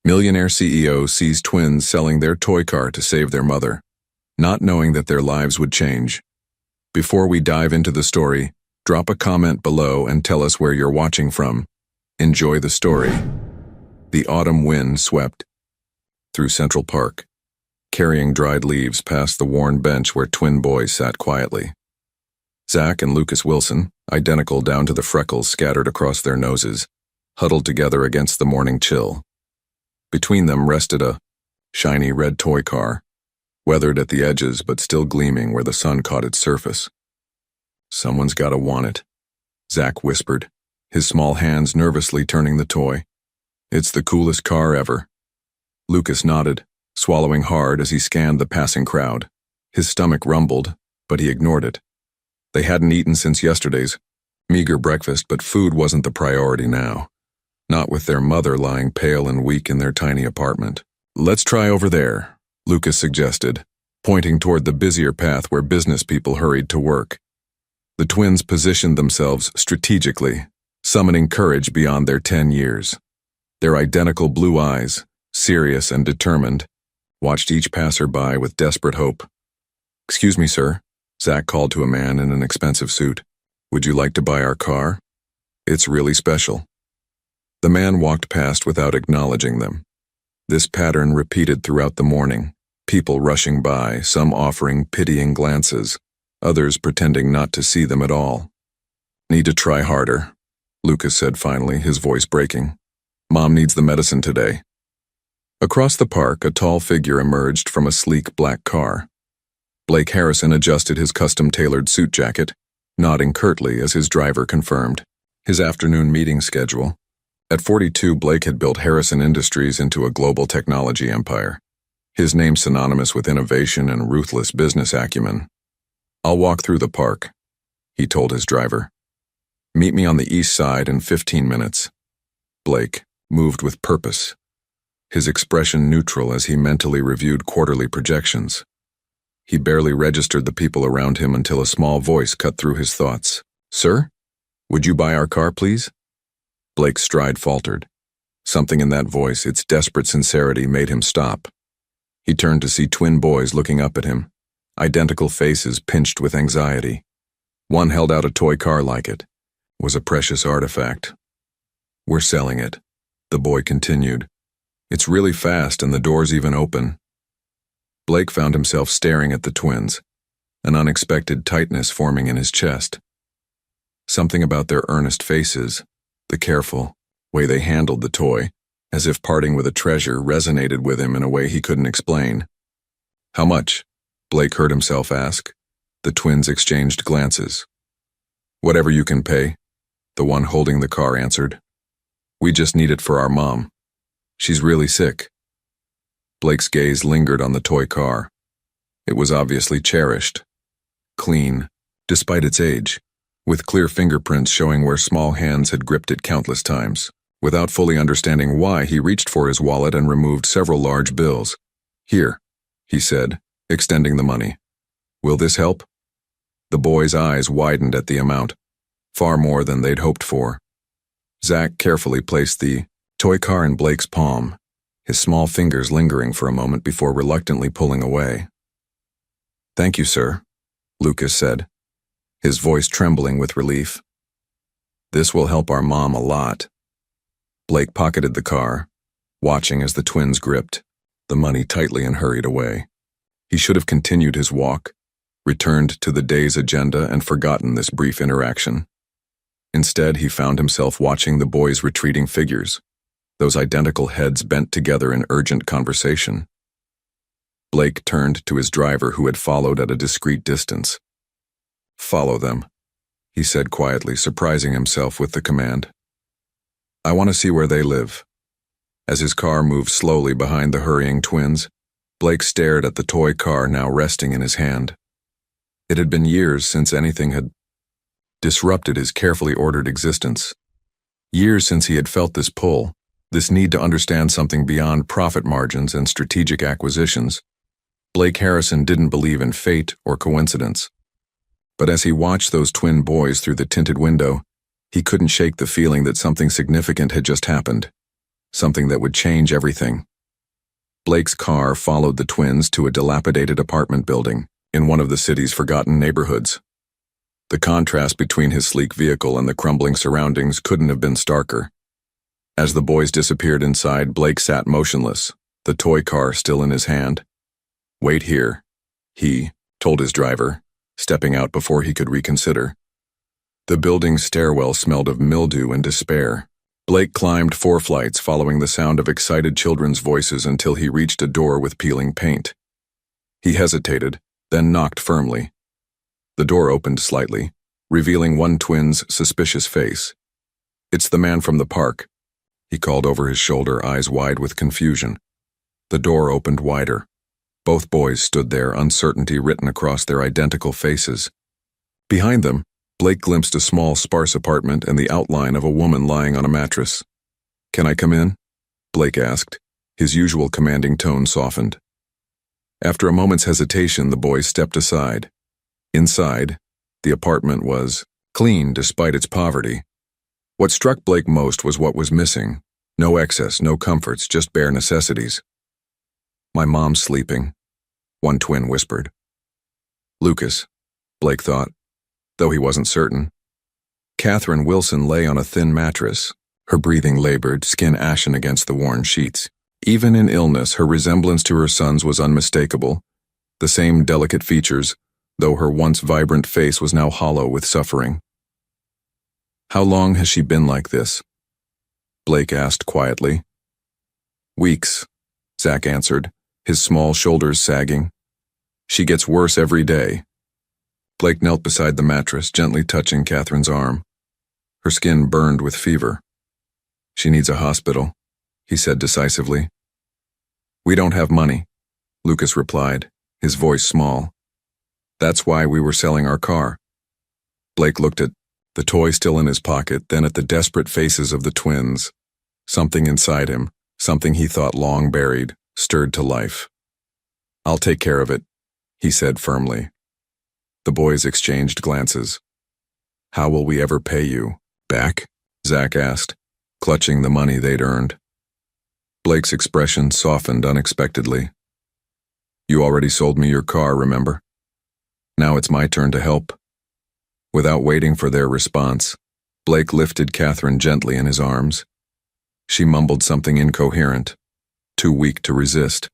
Millionaire CEO sees twins selling their toy car to save their mother, not knowing that their lives would change. Before we dive into the story, drop a comment below and tell us where you're watching from. Enjoy the story. The autumn wind swept through Central Park, carrying dried leaves past the worn bench where twin boys sat quietly. Zach and Lucas Wilson, identical down to the freckles scattered across their noses, huddled together against the morning chill. Between them rested a shiny red toy car, weathered at the edges but still gleaming where the sun caught its surface. "Someone's gotta want it," Zach whispered, his small hands nervously turning the toy. "It's the coolest car ever." Lucas nodded, swallowing hard as he scanned the passing crowd. His stomach rumbled, but he ignored it. They hadn't eaten since yesterday's meager breakfast, but food wasn't the priority now. Not with their mother lying pale and weak in their tiny apartment. "Let's try over there," Lucas suggested, pointing toward the busier path where business people hurried to work. The twins positioned themselves strategically, summoning courage beyond their 10 years. Their identical blue eyes, serious and determined, watched each passerby with desperate hope. "Excuse me, sir," Zach called to a man in an expensive suit. "Would you like to buy our car? It's really special." The man walked past without acknowledging them. This pattern repeated throughout the morning, people rushing by, some offering pitying glances, others pretending not to see them at all. "Need to try harder," Lucas said finally, his voice breaking. "Mom needs the medicine today." Across the park, a tall figure emerged from a sleek black car. Blake Harrison adjusted his custom-tailored suit jacket, nodding curtly as his driver confirmed his afternoon meeting schedule. At 42, Blake had built Harrison Industries into a global technology empire, his name synonymous with innovation and ruthless business acumen. "I'll walk through the park," he told his driver. "Meet me on the east side in 15 minutes. Blake moved with purpose, his expression neutral as he mentally reviewed quarterly projections. He barely registered the people around him until a small voice cut through his thoughts. "Sir, would you buy our car, please?" Blake's stride faltered. Something in that voice, its desperate sincerity, made him stop. He turned to see twin boys looking up at him, identical faces pinched with anxiety. One held out a toy car like it. It was a precious artifact. "We're selling it," the boy continued. "It's really fast and the door's even open." Blake found himself staring at the twins, an unexpected tightness forming in his chest. Something about their earnest faces, the careful way they handled the toy, as if parting with a treasure, resonated with him in a way he couldn't explain. "How much?" Blake heard himself ask. The twins exchanged glances. "Whatever you can pay," the one holding the car answered. "We just need it for our mom. She's really sick." Blake's gaze lingered on the toy car. It was obviously cherished, clean, despite its age, with clear fingerprints showing where small hands had gripped it countless times. Without fully understanding why, he reached for his wallet and removed several large bills. "Here," he said, extending the money. "Will this help?" The boy's eyes widened at the amount, far more than they'd hoped for. Zach carefully placed the toy car in Blake's palm, his small fingers lingering for a moment before reluctantly pulling away. "Thank you, sir," Lucas said, his voice trembling with relief. "This will help our mom a lot." Blake pocketed the car, watching as the twins gripped the money tightly and hurried away. He should have continued his walk, returned to the day's agenda and forgotten this brief interaction. Instead, he found himself watching the boys' retreating figures, those identical heads bent together in urgent conversation. Blake turned to his driver, who had followed at a discreet distance. "Follow them," he said quietly, surprising himself with the command. "I want to see where they live." As his car moved slowly behind the hurrying twins, Blake stared at the toy car now resting in his hand. It had been years since anything had disrupted his carefully ordered existence. Years since he had felt this pull, this need to understand something beyond profit margins and strategic acquisitions. Blake Harrison didn't believe in fate or coincidence. But as he watched those twin boys through the tinted window, he couldn't shake the feeling that something significant had just happened. something that would change everything. Blake's car followed the twins to a dilapidated apartment building in one of the city's forgotten neighborhoods. The contrast between his sleek vehicle and the crumbling surroundings couldn't have been starker. As the boys disappeared inside, Blake sat motionless, the toy car still in his hand. "Wait here," he told his driver, stepping out before he could reconsider. The building's stairwell smelled of mildew and despair. Blake climbed 4 flights, following the sound of excited children's voices until he reached a door with peeling paint. He hesitated, then knocked firmly. The door opened slightly, revealing one twin's suspicious face. "It's the man from the park," he called over his shoulder, eyes wide with confusion. The door opened wider. Both boys stood there, uncertainty written across their identical faces. Behind them, Blake glimpsed a small, sparse apartment and the outline of a woman lying on a mattress. "Can I come in?" Blake asked. His usual commanding tone softened. After a moment's hesitation, the boys stepped aside. Inside, the apartment was clean despite its poverty. What struck Blake most was what was missing. No excess, no comforts, just bare necessities. "My mom's sleeping," one twin whispered. Lucas, Blake thought, though he wasn't certain. Catherine Wilson lay on a thin mattress, her breathing labored, skin ashen against the worn sheets. Even in illness, her resemblance to her son's was unmistakable. The same delicate features, though her once vibrant face was now hollow with suffering. "How long has she been like this?" Blake asked quietly. "Weeks," Zach answered, his small shoulders sagging. "She gets worse every day." Blake knelt beside the mattress, gently touching Catherine's arm. Her skin burned with fever. "She needs a hospital," he said decisively. "We don't have money," Lucas replied, his voice small. "That's why we were selling our car." Blake looked at the toy still in his pocket, then at the desperate faces of the twins. Something inside him, something he thought long buried, stirred to life. "I'll take care of it," he said firmly. The boys exchanged glances. "How will we ever pay you back?" Zach asked, clutching the money they'd earned. Blake's expression softened unexpectedly. "You already sold me your car, remember? Now it's my turn to help." Without waiting for their response, Blake lifted Catherine gently in his arms. She mumbled something incoherent, too weak to resist.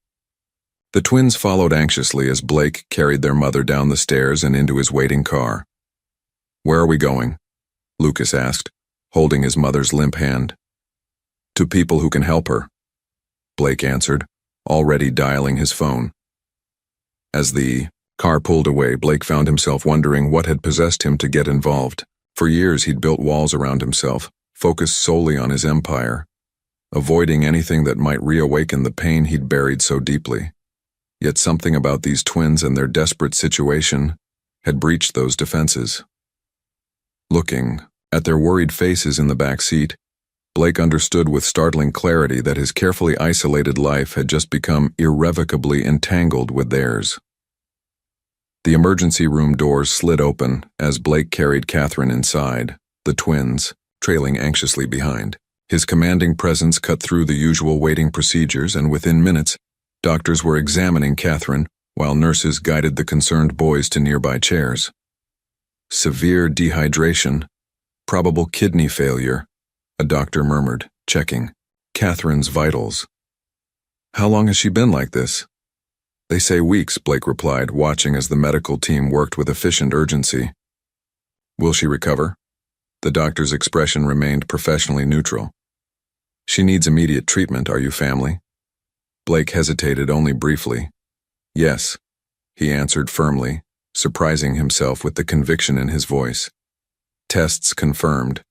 The twins followed anxiously as Blake carried their mother down the stairs and into his waiting car. "Where are we going?" Lucas asked, holding his mother's limp hand. "To people who can help her," Blake answered, already dialing his phone. As the car pulled away, Blake found himself wondering what had possessed him to get involved. For years he'd built walls around himself, focused solely on his empire, avoiding anything that might reawaken the pain he'd buried so deeply. Yet something about these twins and their desperate situation had breached those defenses. Looking at their worried faces in the back seat, Blake understood with startling clarity that his carefully isolated life had just become irrevocably entangled with theirs. The emergency room doors slid open as Blake carried Catherine inside, the twins trailing anxiously behind. His commanding presence cut through the usual waiting procedures, and within minutes, doctors were examining Catherine while nurses guided the concerned boys to nearby chairs. "Severe dehydration, probable kidney failure," a doctor murmured, checking Catherine's vitals. "How long has she been like this?" "They say weeks," Blake replied, watching as the medical team worked with efficient urgency. "Will she recover?" The doctor's expression remained professionally neutral. "She needs immediate treatment. Are you family?" Blake hesitated only briefly. "Yes," he answered firmly, surprising himself with the conviction in his voice. Tests confirmed.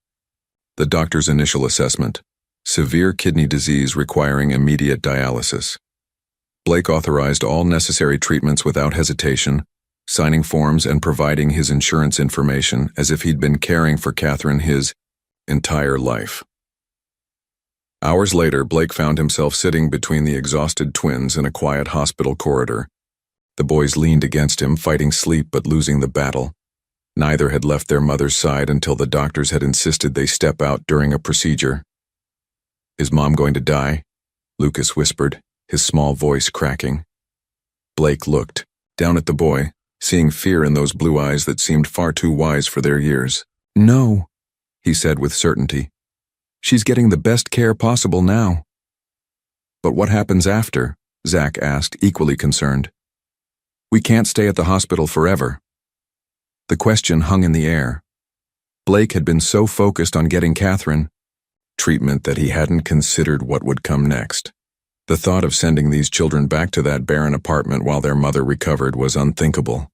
The doctor's initial assessment: severe kidney disease requiring immediate dialysis. Blake authorized all necessary treatments without hesitation, signing forms and providing his insurance information as if he'd been caring for Catherine his entire life. Hours later, Blake found himself sitting between the exhausted twins in a quiet hospital corridor. The boys leaned against him, fighting sleep but losing the battle. Neither had left their mother's side until the doctors had insisted they step out during a procedure. Is Mom going to die? Lucas whispered, his small voice cracking. Blake looked, down at the boy, seeing fear in those blue eyes that seemed far too wise for their years. No, he said with certainty. She's getting the best care possible now. But what happens after? Zach asked, equally concerned. We can't stay at the hospital forever. The question hung in the air. Blake had been so focused on getting Catherine treatment that he hadn't considered what would come next. The thought of sending these children back to that barren apartment while their mother recovered was unthinkable.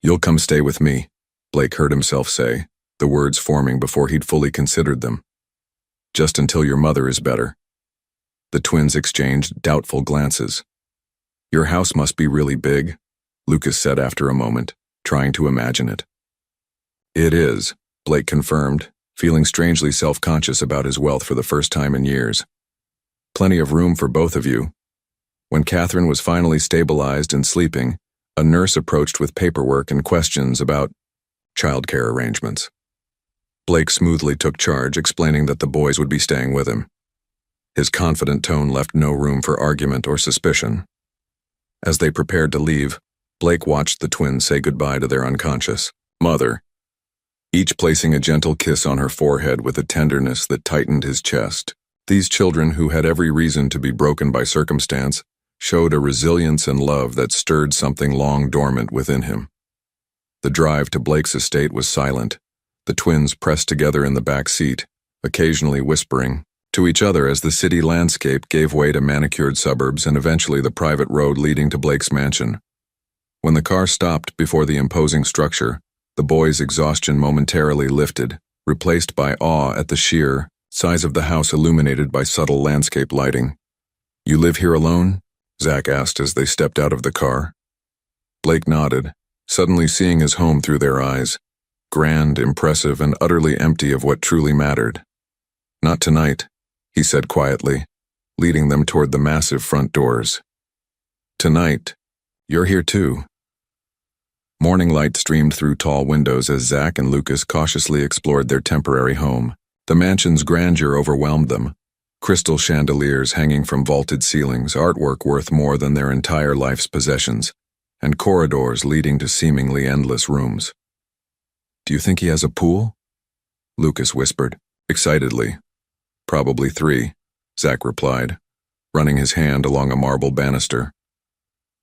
You'll come stay with me, Blake heard himself say, the words forming before he'd fully considered them. Just until your mother is better. The twins exchanged doubtful glances. Your house must be really big, Lucas said after a moment, trying to imagine it. It is, Blake confirmed, feeling strangely self-conscious about his wealth for the first time in years. Plenty of room for both of you. When Catherine was finally stabilized and sleeping, a nurse approached with paperwork and questions about childcare arrangements. Blake smoothly took charge, explaining that the boys would be staying with him. His confident tone left no room for argument or suspicion. As they prepared to leave, Blake watched the twins say goodbye to their unconscious mother, each placing a gentle kiss on her forehead with a tenderness that tightened his chest. These children, who had every reason to be broken by circumstance, showed a resilience and love that stirred something long dormant within him. The drive to Blake's estate was silent, the twins pressed together in the back seat, occasionally whispering to each other as the city landscape gave way to manicured suburbs and eventually the private road leading to Blake's mansion. When the car stopped before the imposing structure, the boys' exhaustion momentarily lifted, replaced by awe at the sheer size of the house illuminated by subtle landscape lighting. You live here alone? Zach asked as they stepped out of the car. Blake nodded, suddenly seeing his home through their eyes, grand, impressive, and utterly empty of what truly mattered. Not tonight, he said quietly, leading them toward the massive front doors. Tonight, you're here too. Morning light streamed through tall windows as Zach and Lucas cautiously explored their temporary home. The mansion's grandeur overwhelmed them. Crystal chandeliers hanging from vaulted ceilings, artwork worth more than their entire life's possessions, and corridors leading to seemingly endless rooms. Do you think he has a pool? Lucas whispered, excitedly. Probably 3, Zach replied, running his hand along a marble banister.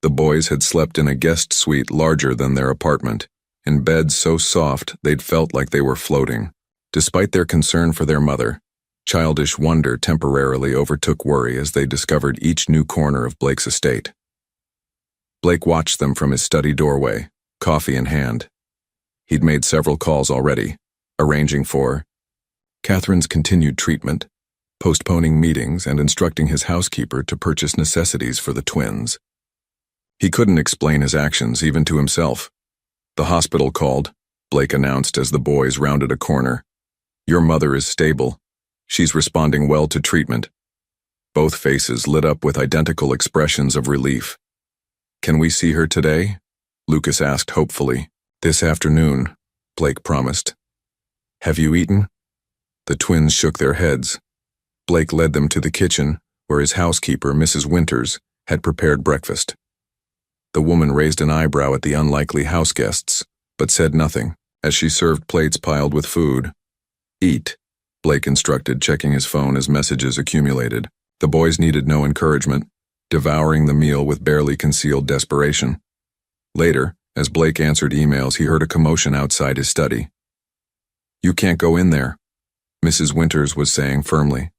The boys had slept in a guest suite larger than their apartment, in beds so soft they'd felt like they were floating. Despite their concern for their mother, childish wonder temporarily overtook worry as they discovered each new corner of Blake's estate. Blake watched them from his study doorway, coffee in hand. He'd made several calls already, arranging for Catherine's continued treatment, postponing meetings, and instructing his housekeeper to purchase necessities for the twins. He couldn't explain his actions even to himself. The hospital called, Blake announced as the boys rounded a corner. Your mother is stable. She's responding well to treatment. Both faces lit up with identical expressions of relief. Can we see her today? Lucas asked hopefully. This afternoon, Blake promised. Have you eaten? The twins shook their heads. Blake led them to the kitchen, where his housekeeper, Mrs. Winters, had prepared breakfast. The woman raised an eyebrow at the unlikely house guests, but said nothing, as she served plates piled with food. Eat, Blake instructed, checking his phone as messages accumulated. The boys needed no encouragement, devouring the meal with barely concealed desperation. Later, as Blake answered emails, he heard a commotion outside his study. You can't go in there, Mrs. Winters was saying firmly.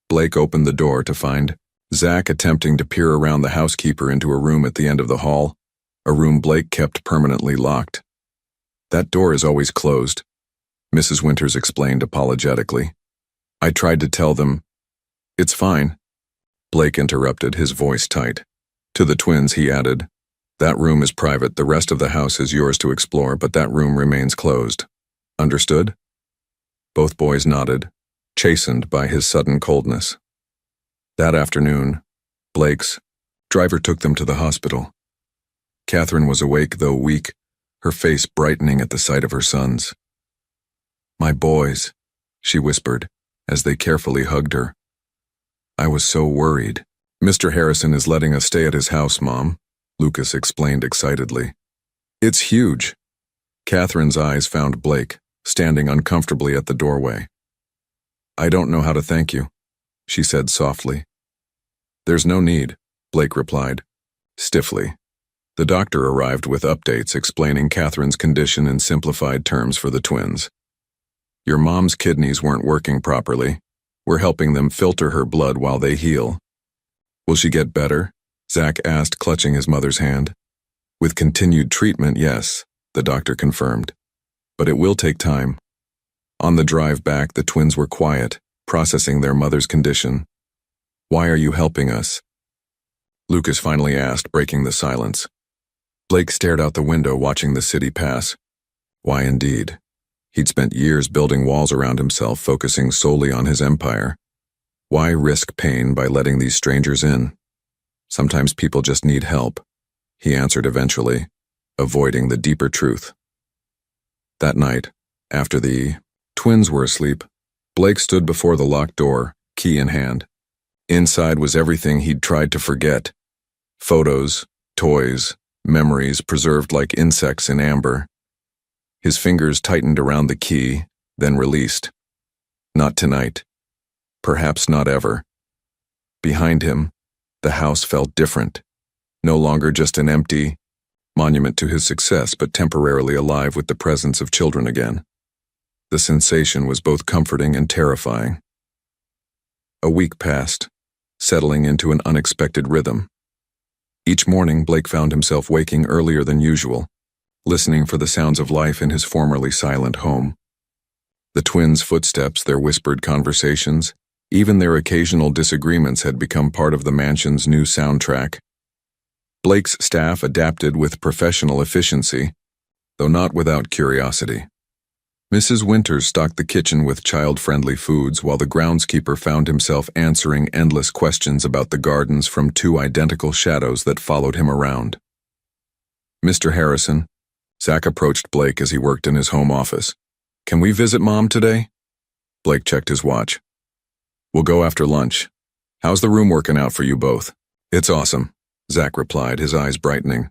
Blake opened the door to find Zach attempting to peer around the housekeeper into a room at the end of the hall, a room Blake kept permanently locked. That door is always closed, Mrs. Winters explained apologetically. I tried to tell them. It's fine, Blake interrupted, his voice tight. To the twins, he added, that room is private, the rest of the house is yours to explore, but that room remains closed. Understood? Both boys nodded, chastened by his sudden coldness. That afternoon, Blake's driver took them to the hospital. Catherine was awake, though weak, her face brightening at the sight of her sons. My boys, she whispered, as they carefully hugged her. "I was so worried." "Mr. Harrison is letting us stay at his house, Mom," Lucas explained excitedly. "It's huge." Catherine's eyes found Blake, standing uncomfortably at the doorway. "I don't know how to thank you," she said softly. "There's no need," Blake replied, stiffly. The doctor arrived with updates explaining Catherine's condition in simplified terms for the twins. "Your mom's kidneys weren't working properly. We're helping them filter her blood while they heal." "Will she get better?" Zach asked, clutching his mother's hand. "With continued treatment, yes," the doctor confirmed. "But it will take time." On the drive back, the twins were quiet, processing their mother's condition. "Why are you helping us?" Lucas finally asked, breaking the silence. Blake stared out the window, watching the city pass. Why indeed? He'd spent years building walls around himself, focusing solely on his empire. Why risk pain by letting these strangers in? Sometimes people just need help, he answered eventually, avoiding the deeper truth. That night, after the twins were asleep, Blake stood before the locked door, key in hand. Inside was everything he'd tried to forget. Photos, toys, memories preserved like insects in amber. His fingers tightened around the key, then released. Not tonight. Perhaps not ever. Behind him, the house felt different. No longer just an empty monument to his success, but temporarily alive with the presence of children again. The sensation was both comforting and terrifying. A week passed, settling into an unexpected rhythm. Each morning, Blake found himself waking earlier than usual, listening for the sounds of life in his formerly silent home. The twins' footsteps, their whispered conversations, even their occasional disagreements had become part of the mansion's new soundtrack. Blake's staff adapted with professional efficiency, though not without curiosity. Mrs. Winters stocked the kitchen with child-friendly foods, while the groundskeeper found himself answering endless questions about the gardens from two identical shadows that followed him around. "Mr. Harrison," Zach approached Blake as he worked in his home office. "Can we visit Mom today?" Blake checked his watch. "We'll go after lunch. How's the room working out for you both?" "It's awesome," Zach replied, his eyes brightening.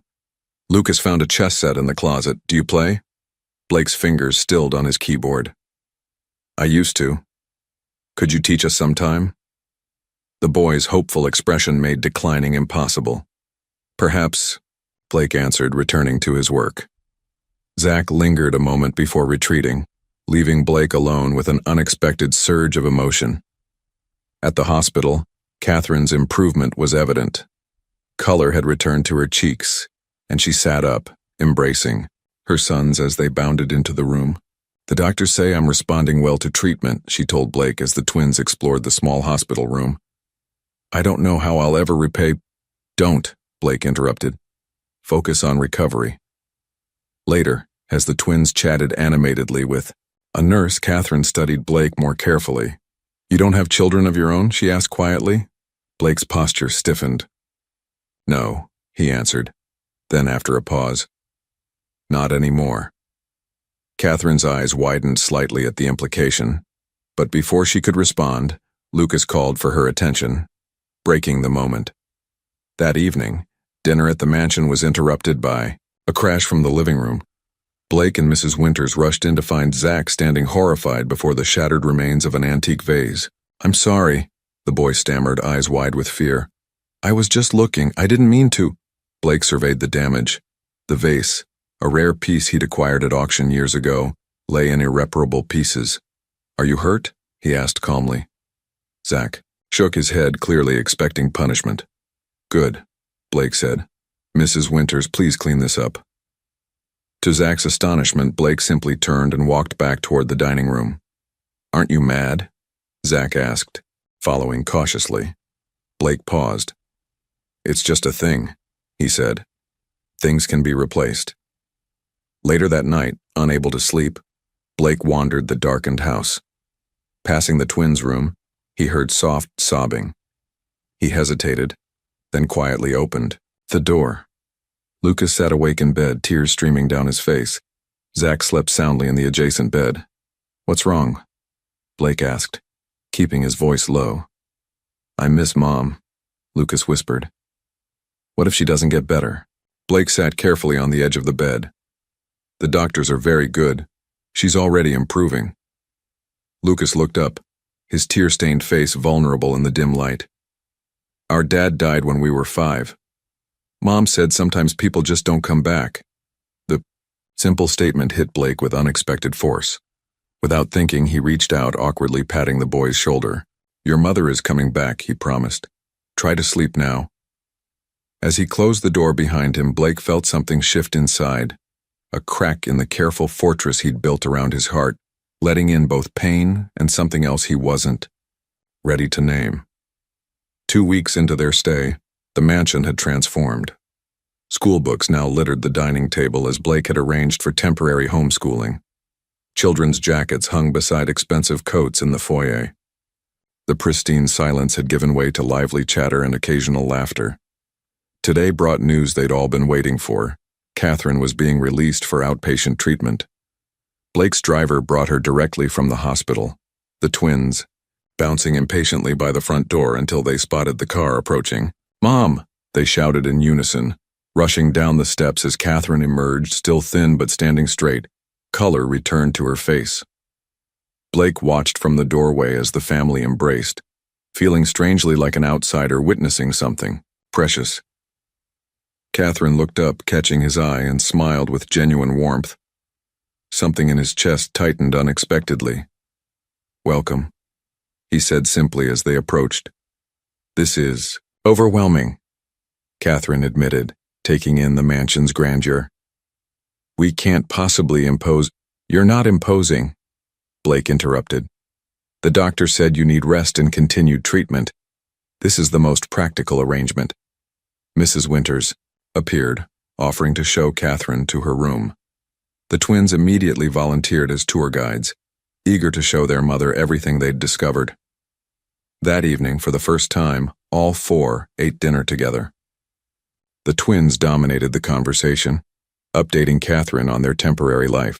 "Lucas found a chess set in the closet. Do you play?" Blake's fingers stilled on his keyboard. "I used to. Could you teach us sometime?" The boy's hopeful expression made declining impossible. "Perhaps," Blake answered, returning to his work. Zach lingered a moment before retreating, leaving Blake alone with an unexpected surge of emotion. At the hospital, Catherine's improvement was evident. Color had returned to her cheeks, and she sat up, embracing her sons as they bounded into the room. "The doctors say I'm responding well to treatment," she told Blake as the twins explored the small hospital room. "I don't know how I'll ever repay—" "Don't," Blake interrupted. "Focus on recovery." Later, as the twins chatted animatedly with a nurse, Catherine studied Blake more carefully. "You don't have children of your own?" she asked quietly. Blake's posture stiffened. "No," he answered. Then, after a pause, "Not anymore." Catherine's eyes widened slightly at the implication, but before she could respond, Lucas called for her attention, breaking the moment. That evening, dinner at the mansion was interrupted by a crash from the living room. Blake and Mrs. Winters rushed in to find Zach standing horrified before the shattered remains of an antique vase. "I'm sorry," the boy stammered, eyes wide with fear. "I was just looking. I didn't mean to." Blake surveyed the damage. The vase, a rare piece he'd acquired at auction years ago, lay in irreparable pieces. "Are you hurt?" he asked calmly. Zach shook his head, clearly expecting punishment. "Good," Blake said. "Mrs. Winters, please clean this up." To Zach's astonishment, Blake simply turned and walked back toward the dining room. "Aren't you mad?" Zach asked, following cautiously. Blake paused. "It's just a thing," he said. "Things can be replaced." Later that night, unable to sleep, Blake wandered the darkened house. Passing the twins' room, he heard soft sobbing. He hesitated, then quietly opened the door. Lucas sat awake in bed, tears streaming down his face. Zach slept soundly in the adjacent bed. "What's wrong?" Blake asked. keeping his voice low. "I miss Mom," Lucas whispered. "What if she doesn't get better?" Blake sat carefully on the edge of the bed. "The doctors are very good. She's already improving." Lucas looked up, his tear-stained face vulnerable in the dim light. "Our dad died when we were 5. Mom said sometimes people just don't come back." The simple statement hit Blake with unexpected force. Without thinking, he reached out, awkwardly patting the boy's shoulder. "Your mother is coming back," he promised. "Try to sleep now." As he closed the door behind him, Blake felt something shift inside, a crack in the careful fortress he'd built around his heart, letting in both pain and something else he wasn't ready to name. 2 weeks into their stay, the mansion had transformed. Schoolbooks now littered the dining table as Blake had arranged for temporary homeschooling. Children's jackets hung beside expensive coats in the foyer. The pristine silence had given way to lively chatter and occasional laughter. Today brought news they'd all been waiting for. Catherine was being released for outpatient treatment. Blake's driver brought her directly from the hospital, the twins, bouncing impatiently by the front door until they spotted the car approaching. "Mom!" they shouted in unison, rushing down the steps as Catherine emerged, still thin but standing straight. Color returned to her face. Blake watched from the doorway as the family embraced, feeling strangely like an outsider witnessing something precious. Catherine looked up, catching his eye, and smiled with genuine warmth. Something in his chest tightened unexpectedly. "Welcome," he said simply as they approached. "This is overwhelming," Catherine admitted, taking in the mansion's grandeur. "We can't possibly impose—" "You're not imposing," Blake interrupted. "The doctor said you need rest and continued treatment. This is the most practical arrangement." Mrs. Winters appeared, offering to show Catherine to her room. The twins immediately volunteered as tour guides, eager to show their mother everything they'd discovered. That evening, for the first time, all 4 ate dinner together. The twins dominated the conversation, updating Catherine on their temporary life,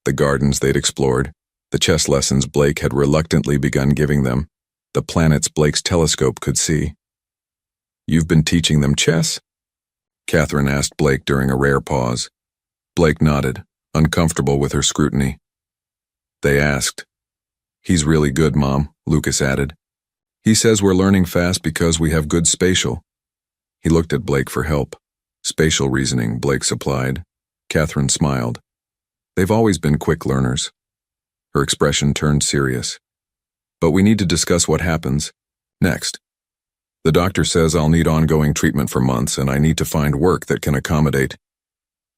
the gardens they'd explored, the chess lessons Blake had reluctantly begun giving them, the planets Blake's telescope could see. "You've been teaching them chess?" Catherine asked Blake during a rare pause. Blake nodded, uncomfortable with her scrutiny. They asked. "He's really good, Mom," Lucas added. "He says we're learning fast because we have good spatial." He looked at Blake for help. "Spatial reasoning," Blake supplied. Catherine smiled. "They've always been quick learners." Her expression turned serious. "But we need to discuss what happens next. The doctor says I'll need ongoing treatment for months, and I need to find work that can accommodate."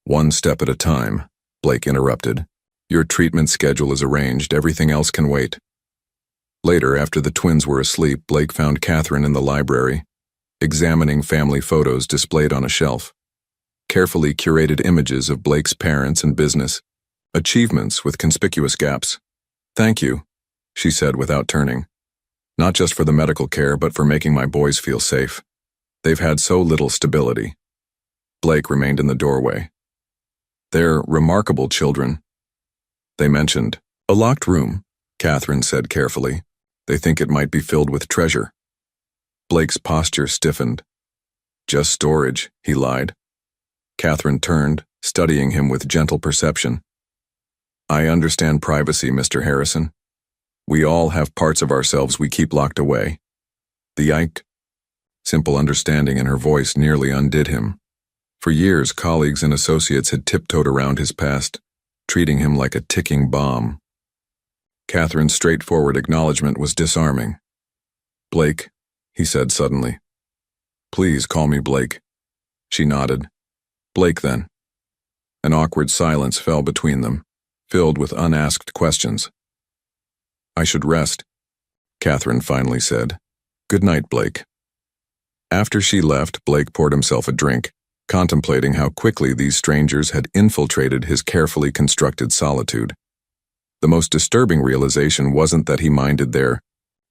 "One step at a time," Blake interrupted. "Your treatment schedule is arranged, everything else can wait." Later, after the twins were asleep, Blake found Catherine in the library, examining family photos displayed on a shelf. Carefully curated images of Blake's parents and business, achievements with conspicuous gaps. "Thank you," she said without turning. "Not just for the medical care, but for making my boys feel safe. They've had so little stability." Blake remained in the doorway. "They're remarkable children." They mentioned a locked room, Catherine said carefully. "They think it might be filled with treasure." Blake's posture stiffened. "Just storage," he lied. Catherine turned, studying him with gentle perception. "I understand privacy, Mr. Harrison. We all have parts of ourselves we keep locked away." The simple understanding in her voice nearly undid him. For years, colleagues and associates had tiptoed around his past, treating him like a ticking bomb. Catherine's straightforward acknowledgement was disarming. "Blake," he said suddenly. "Please call me Blake." She nodded. "Blake, then." An awkward silence fell between them, filled with unasked questions. "I should rest," Catherine finally said. "Good night, Blake." After she left, Blake poured himself a drink, contemplating how quickly these strangers had infiltrated his carefully constructed solitude. The most disturbing realization wasn't that he minded their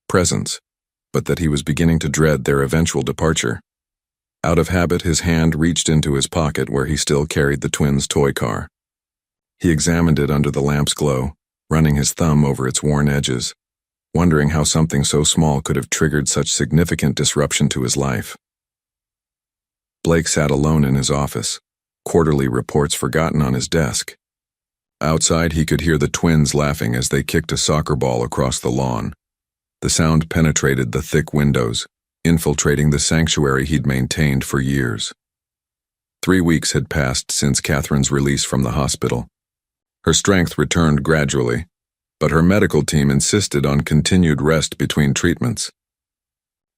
presence, but that he was beginning to dread their eventual departure. Out of habit, his hand reached into his pocket where he still carried the twins' toy car. He examined it under the lamp's glow, running his thumb over its worn edges. wondering how something so small could have triggered such significant disruption to his life. Blake sat alone in his office, quarterly reports forgotten on his desk. Outside, he could hear the twins laughing as they kicked a soccer ball across the lawn. The sound penetrated the thick windows, infiltrating the sanctuary he'd maintained for years. 3 weeks had passed since Catherine's release from the hospital. Her strength returned gradually, but her medical team insisted on continued rest between treatments.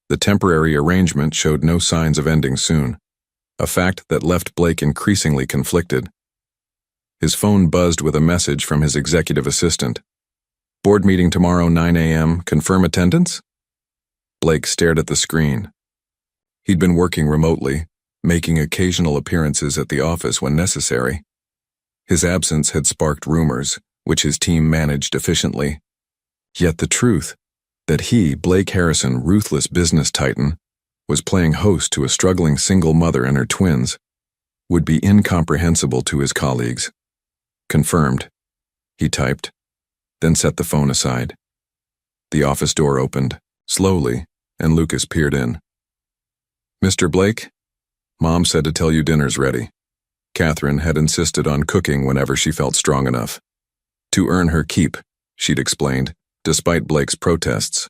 The temporary arrangement showed no signs of ending soon, a fact that left Blake increasingly conflicted. His phone buzzed with a message from his executive assistant. "Board meeting tomorrow, 9 a.m. Confirm attendance?" Blake stared at the screen. He'd been working remotely, making occasional appearances at the office when necessary. His absence had sparked rumors, which his team managed efficiently. Yet the truth, that he, Blake Harrison, ruthless business titan, was playing host to a struggling single mother and her twins, would be incomprehensible to his colleagues. "Confirmed," he typed, then set the phone aside. The office door opened, slowly, and Lucas peered in. "Mr. Blake, Mom said to tell you dinner's ready." Catherine had insisted on cooking whenever she felt strong enough. To earn her keep, she'd explained, despite Blake's protests.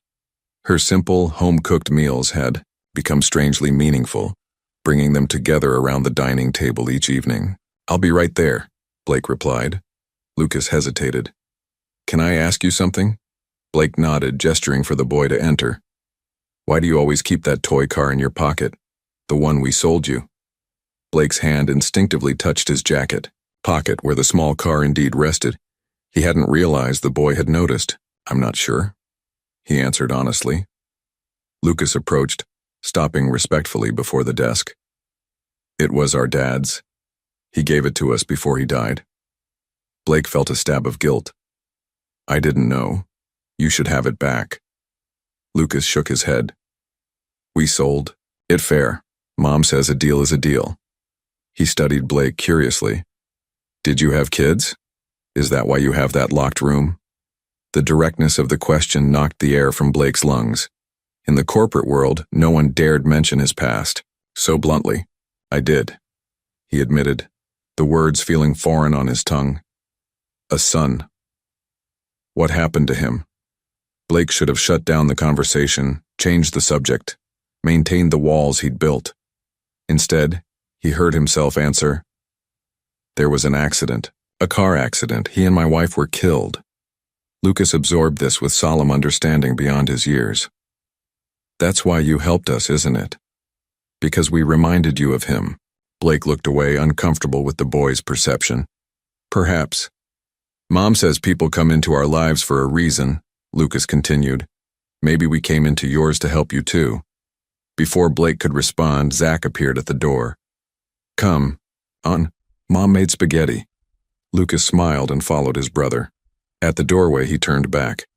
Her simple, home-cooked meals had become strangely meaningful, bringing them together around the dining table each evening. "I'll be right there," Blake replied. Lucas hesitated. "Can I ask you something?" Blake nodded, gesturing for the boy to enter. "Why do you always keep that toy car in your pocket? The one we sold you?" Blake's hand instinctively touched his jacket, pocket where the small car indeed rested. He hadn't realized the boy had noticed. "I'm not sure," he answered honestly. Lucas approached, stopping respectfully before the desk. "It was our dad's. He gave it to us before he died." Blake felt a stab of guilt. "I didn't know. You should have it back." Lucas shook his head. "We sold it fair. Mom says a deal is a deal." He studied Blake curiously. "Did you have kids? Is that why you have that locked room?" The directness of the question knocked the air from Blake's lungs. In the corporate world, no one dared mention his past. So bluntly, "I did," he admitted, the words feeling foreign on his tongue. "A son." What happened to him? Blake should have shut down the conversation, changed the subject, maintained the walls he'd built. Instead, he heard himself answer, "There was an accident, a car accident. He and my wife were killed." Lucas absorbed this with solemn understanding beyond his years. "That's why you helped us, isn't it? Because we reminded you of him." Blake looked away, uncomfortable with the boy's perception. "Perhaps. Mom says people come into our lives for a reason," Lucas continued. "Maybe we came into yours to help you too." Before Blake could respond, Zach appeared at the door. "Come on. Mom made spaghetti." Lucas smiled and followed his brother. At the doorway, he turned back.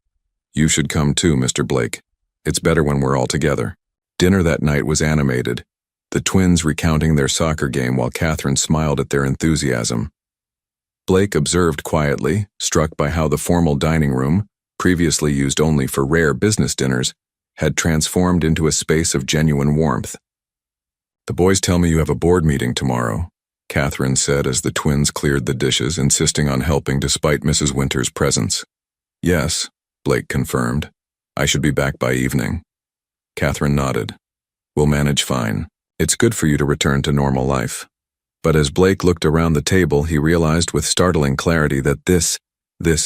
"You should come too, Mr. Blake. It's better when we're all together." Dinner that night was animated, the twins recounting their soccer game while Catherine smiled at their enthusiasm. Blake observed quietly, struck by how the formal dining room, previously used only for rare business dinners, had transformed into a space of genuine warmth. "The boys tell me you have a board meeting tomorrow," Catherine said as the twins cleared the dishes, insisting on helping despite Mrs. Winter's presence. "Yes," Blake confirmed. "I should be back by evening." Catherine nodded. "We'll manage fine. It's good for you to return to normal life." But as Blake looked around the table, he realized with startling clarity that this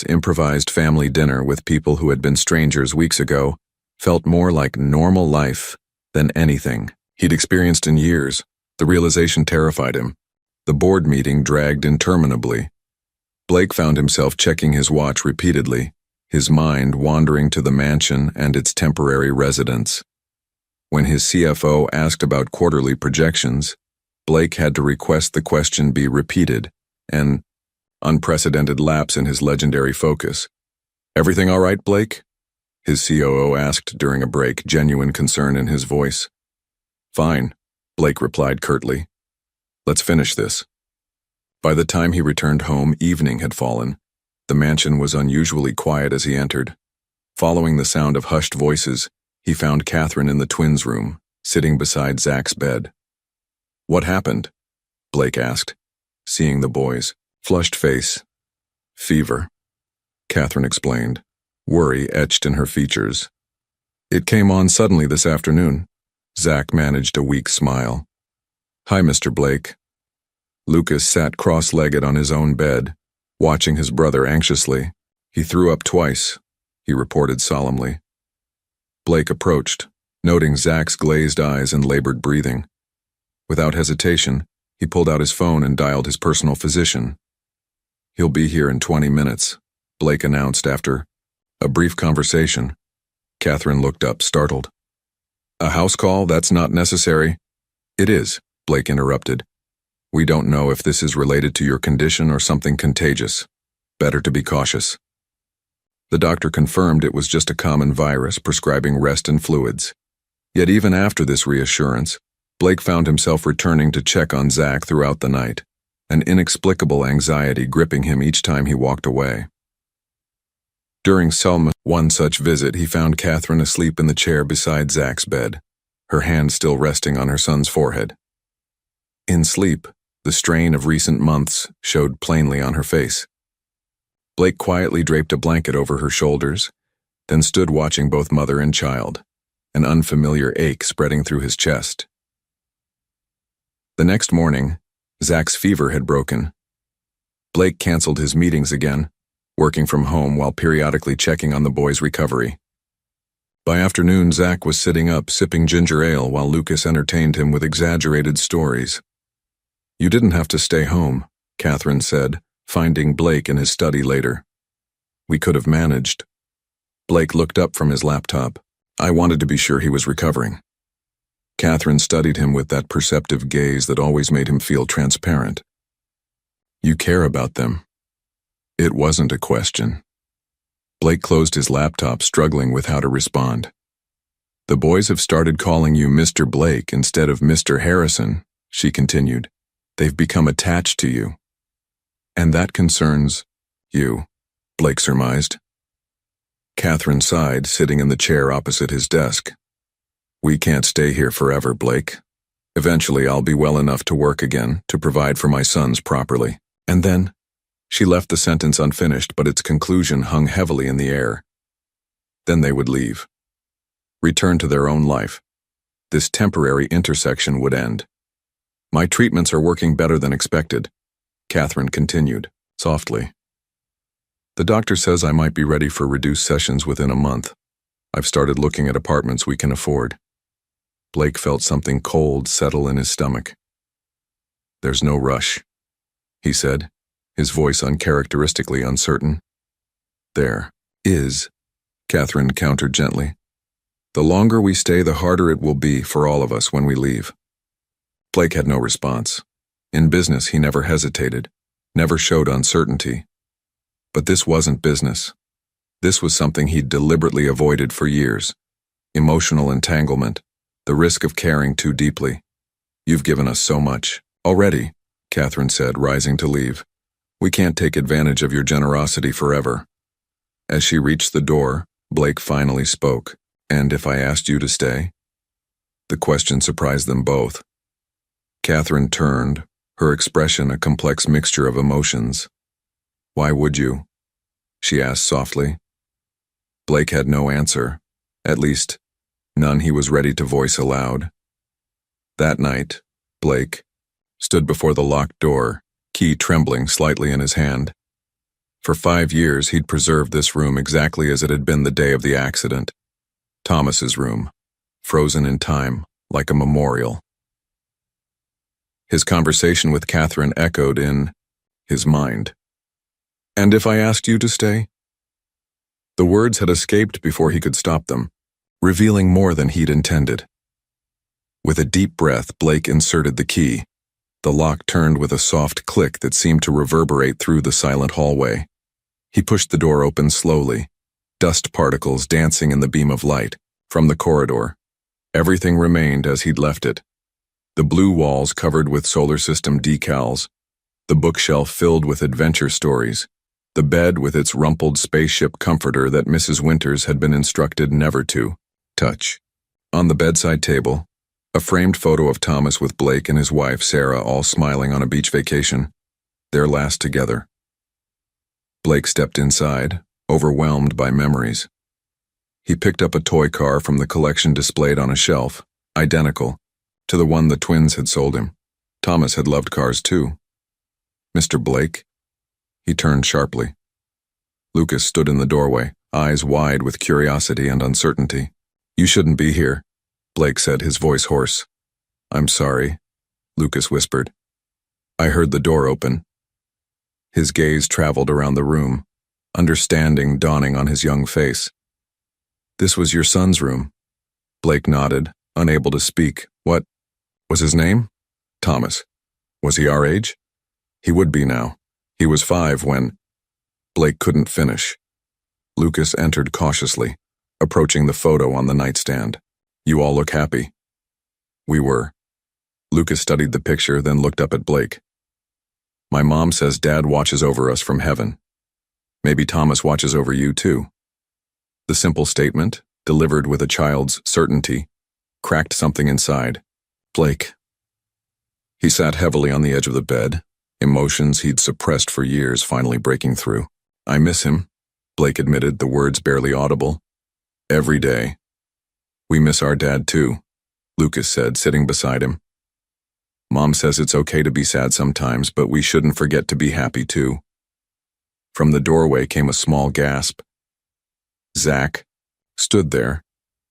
improvised family dinner with people who had been strangers weeks ago felt more like normal life than anything he'd experienced in years. The realization terrified him. The board meeting dragged interminably. Blake found himself checking his watch repeatedly, his mind wandering to the mansion and its temporary residents. When his CFO asked about quarterly projections, Blake had to request the question be repeated, an unprecedented lapse in his legendary focus. "Everything all right, Blake?" his COO asked during a break, genuine concern in his voice. "Fine," Blake replied curtly. "Let's finish this." By the time he returned home, evening had fallen. The mansion was unusually quiet as he entered. Following the sound of hushed voices, he found Catherine in the twins' room, sitting beside Zach's bed. "What happened?" Blake asked, seeing the boy's flushed face. "Fever," Catherine explained, worry etched in her features. "It came on suddenly this afternoon." Zach managed a weak smile. "Hi, Mr. Blake." Lucas sat cross-legged on his own bed, watching his brother anxiously. "He threw up twice," he reported solemnly. Blake approached, noting Zach's glazed eyes and labored breathing. Without hesitation, he pulled out his phone and dialed his personal physician. "He'll be here in 20 minutes, Blake announced after a brief conversation. Catherine looked up, startled. "A house call? That's not necessary." "It is," Blake interrupted. "We don't know if this is related to your condition or something contagious. Better to be cautious." The doctor confirmed it was just a common virus, prescribing rest and fluids. Yet even after this reassurance, Blake found himself returning to check on Zach throughout the night, an inexplicable anxiety gripping him each time he walked away. During Selma's one such visit, he found Catherine asleep in the chair beside Zach's bed, her hand still resting on her son's forehead. In sleep, the strain of recent months showed plainly on her face. Blake quietly draped a blanket over her shoulders, then stood watching both mother and child, an unfamiliar ache spreading through his chest. The next morning, Zach's fever had broken. Blake canceled his meetings again, working from home while periodically checking on the boy's recovery. By afternoon, Zach was sitting up, sipping ginger ale while Lucas entertained him with exaggerated stories. "You didn't have to stay home," Catherine said, finding Blake in his study later. "We could have managed." Blake looked up from his laptop. "I wanted to be sure he was recovering." Catherine studied him with that perceptive gaze that always made him feel transparent. "You care about them." It wasn't a question. Blake closed his laptop, struggling with how to respond. "The boys have started calling you Mr. Blake instead of Mr. Harrison," she continued. "They've become attached to you. And that concerns you," Blake surmised. Catherine sighed, sitting in the chair opposite his desk. "We can't stay here forever, Blake. Eventually I'll be well enough to work again, to provide for my sons properly. And then—" She left the sentence unfinished, but its conclusion hung heavily in the air. Then they would leave. Return to their own life. This temporary intersection would end. "My treatments are working better than expected," Catherine continued, softly. "The doctor says I might be ready for reduced sessions within a month. I've started looking at apartments we can afford." Blake felt something cold settle in his stomach. "There's no rush," he said, his voice uncharacteristically uncertain. "There is," Catherine countered gently. "The longer we stay, the harder it will be for all of us when we leave." Blake had no response. In business, he never hesitated, never showed uncertainty. But this wasn't business. This was something he'd deliberately avoided for years. Emotional entanglement, the risk of caring too deeply. "You've given us so much already," Catherine said, rising to leave. "We can't take advantage of your generosity forever." As she reached the door, Blake finally spoke. "And if I asked you to stay?" The question surprised them both. Catherine turned, her expression a complex mixture of emotions. "Why would you?" she asked softly. Blake had no answer, at least, none he was ready to voice aloud. That night, Blake stood before the locked door, key trembling slightly in his hand. For 5 years, he'd preserved this room exactly as it had been the day of the accident. Thomas's room, frozen in time, like a memorial. His conversation with Catherine echoed in his mind. "And if I asked you to stay?" The words had escaped before he could stop them, revealing more than he'd intended. With a deep breath, Blake inserted the key. The lock turned with a soft click that seemed to reverberate through the silent hallway. He pushed the door open slowly, dust particles dancing in the beam of light from the corridor. Everything remained as he'd left it. The blue walls covered with solar system decals, the bookshelf filled with adventure stories, The bed with its rumpled spaceship comforter that Mrs. Winters had been instructed never to touch. On the bedside table, a framed photo of Thomas with Blake and his wife, Sarah, all smiling on a beach vacation, their last together. Blake stepped inside, overwhelmed by memories. He picked up a toy car from the collection displayed on a shelf, identical to the one the twins had sold him. Thomas had loved cars too. Mr. Blake? He turned sharply. Lucas stood in the doorway, eyes wide with curiosity and uncertainty. "You shouldn't be here," Blake said, his voice hoarse. "I'm sorry," Lucas whispered. "I heard the door open." His gaze traveled around the room, understanding dawning on his young face. "This was your son's room." Blake nodded, unable to speak. "What was his name?" "Thomas." "Was he our age?" "He would be now. He was 5 when—" Blake couldn't finish. Lucas entered cautiously, approaching the photo on the nightstand. "You all look happy." "We were." Lucas studied the picture, then looked up at Blake. "My mom says Dad watches over us from heaven. Maybe Thomas watches over you too." The simple statement, delivered with a child's certainty, cracked something inside. Blake. He sat heavily on the edge of the bed, emotions he'd suppressed for years finally breaking through. "I miss him," Blake admitted, the words barely audible. "Every day." "We miss our dad too," Lucas said, sitting beside him. "Mom says it's okay to be sad sometimes, but we shouldn't forget to be happy too." From the doorway came a small gasp. Zach stood there,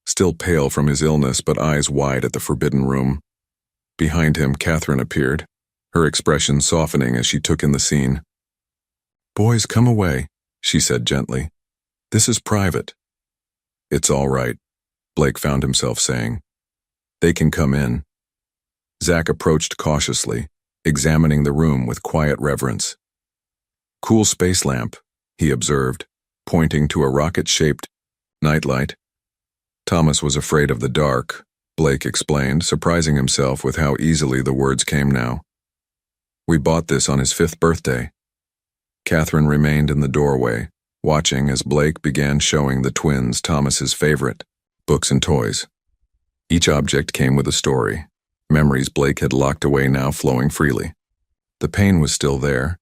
still pale from his illness but eyes wide at the forbidden room. Behind him, Catherine appeared, her expression softening as she took in the scene. "Boys, come away," she said gently. "This is private." "It's all right," Blake found himself saying. "They can come in." Zach approached cautiously, examining the room with quiet reverence. "Cool space lamp," he observed, pointing to a rocket-shaped nightlight. Thomas was afraid of the dark, Blake explained, surprising himself with how easily the words came now. "We bought this on his 5th birthday." Catherine remained in the doorway, watching as Blake began showing the twins Thomas's favorite, books and toys. Each object came with a story, memories Blake had locked away now flowing freely. The pain was still there,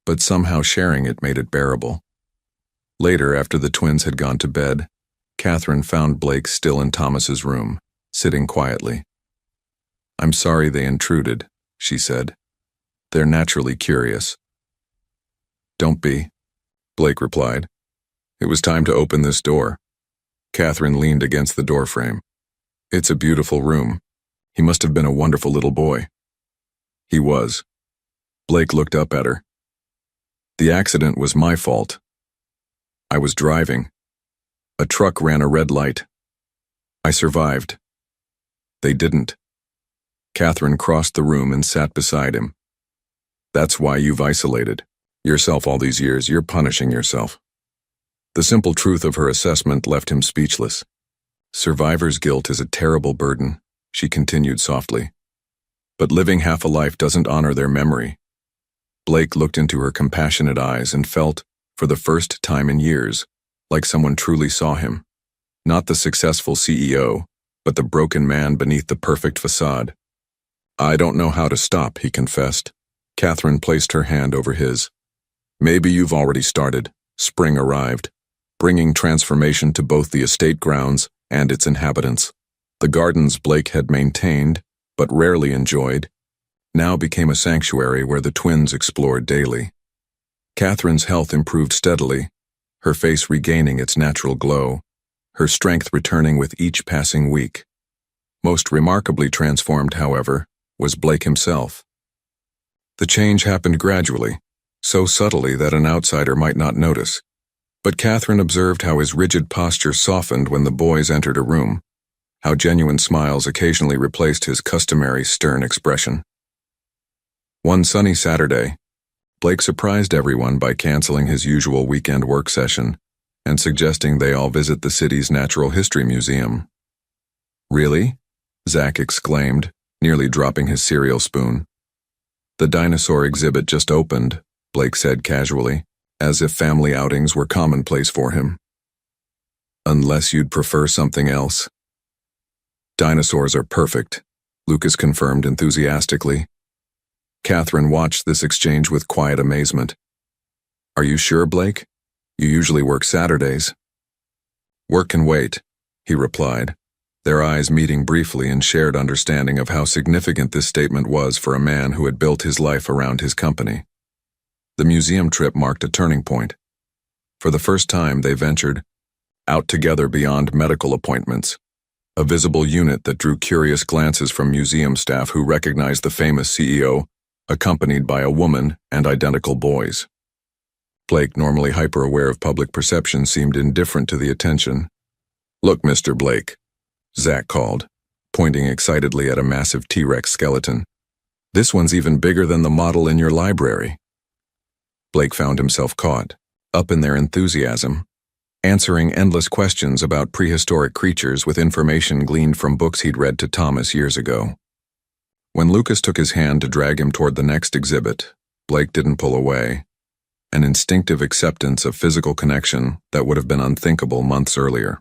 but somehow sharing it made it bearable. Later, after the twins had gone to bed, Catherine found Blake still in Thomas's room, sitting quietly. "I'm sorry they intruded," she said. "They're naturally curious." "Don't be," Blake replied. "It was time to open this door." Catherine leaned against the doorframe. "It's a beautiful room. He must have been a wonderful little boy." "He was." Blake looked up at her. "The accident was my fault. I was driving. A truck ran a red light. I survived. They didn't." Catherine crossed the room and sat beside him. "That's why you've isolated yourself all these years. You're punishing yourself." The simple truth of her assessment left him speechless. "Survivor's guilt is a terrible burden," she continued softly. "But living half a life doesn't honor their memory." Blake looked into her compassionate eyes and felt, for the first time in years, like someone truly saw him. Not the successful CEO, but the broken man beneath the perfect facade. "I don't know how to stop," he confessed. Catherine placed her hand over his. "Maybe you've already started." Spring arrived, bringing transformation to both the estate grounds and its inhabitants. The gardens Blake had maintained, but rarely enjoyed, now became a sanctuary where the twins explored daily. Catherine's health improved steadily, her face regaining its natural glow, her strength returning with each passing week. Most remarkably transformed, however, was Blake himself. The change happened gradually, so subtly that an outsider might not notice. But Catherine observed how his rigid posture softened when the boys entered a room, how genuine smiles occasionally replaced his customary stern expression. One sunny Saturday, Blake surprised everyone by canceling his usual weekend work session and suggesting they all visit the city's Natural History Museum. "Really?" Zach exclaimed, nearly dropping his cereal spoon. "The dinosaur exhibit just opened," Blake said casually. as if family outings were commonplace for him. Unless you'd prefer something else. Dinosaurs are perfect, Lucas confirmed enthusiastically. Catherine watched this exchange with quiet amazement. Are you sure, Blake? You usually work Saturdays. Work can wait, he replied, their eyes meeting briefly in shared understanding of how significant this statement was for a man who had built his life around his company. The museum trip marked a turning point. For the first time, they ventured out together beyond medical appointments, a visible unit that drew curious glances from museum staff who recognized the famous CEO, accompanied by a woman and identical boys. Blake, normally hyper-aware of public perception, seemed indifferent to the attention. Look, Mr. Blake, Zach called, pointing excitedly at a massive T-Rex skeleton. This one's even bigger than the model in your library. Blake found himself caught up in their enthusiasm, answering endless questions about prehistoric creatures with information gleaned from books he'd read to Thomas years ago. When Lucas took his hand to drag him toward the next exhibit, Blake didn't pull away, an instinctive acceptance of physical connection that would have been unthinkable months earlier.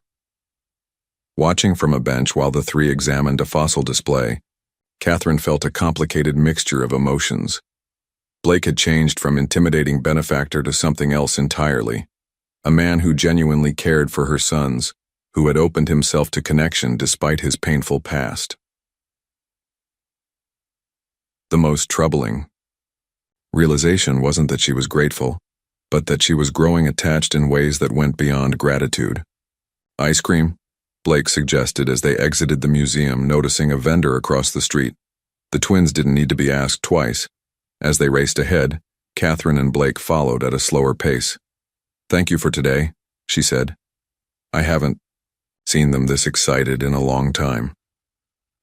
Watching from a bench while the three examined a fossil display, Catherine felt a complicated mixture of emotions. Blake had changed from intimidating benefactor to something else entirely, a man who genuinely cared for her sons, who had opened himself to connection despite his painful past. The most troubling realization wasn't that she was grateful, but that she was growing attached in ways that went beyond gratitude. Ice cream? Blake suggested as they exited the museum, noticing a vendor across the street. The twins didn't need to be asked twice. As they raced ahead, Catherine and Blake followed at a slower pace. Thank you for today, she said. I haven't seen them this excited in a long time.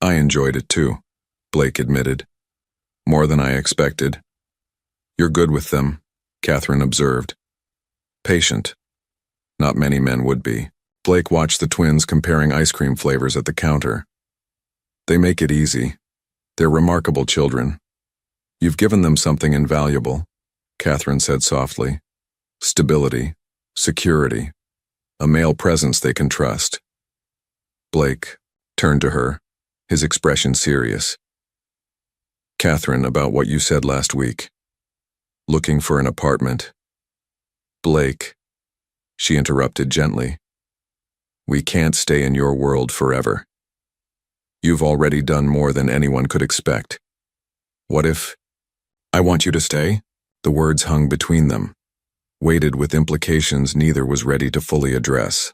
I enjoyed it too, Blake admitted. More than I expected. You're good with them, Catherine observed. Patient. Not many men would be. Blake watched the twins comparing ice cream flavors at the counter. They make it easy. They're remarkable children. You've given them something invaluable, Catherine said softly. Stability, security, a male presence they can trust. Blake turned to her, his expression serious. Catherine, about what you said last week. Looking for an apartment. Blake, she interrupted gently. We can't stay in your world forever. You've already done more than anyone could expect. What if I want you to stay? The words hung between them, weighted with implications neither was ready to fully address.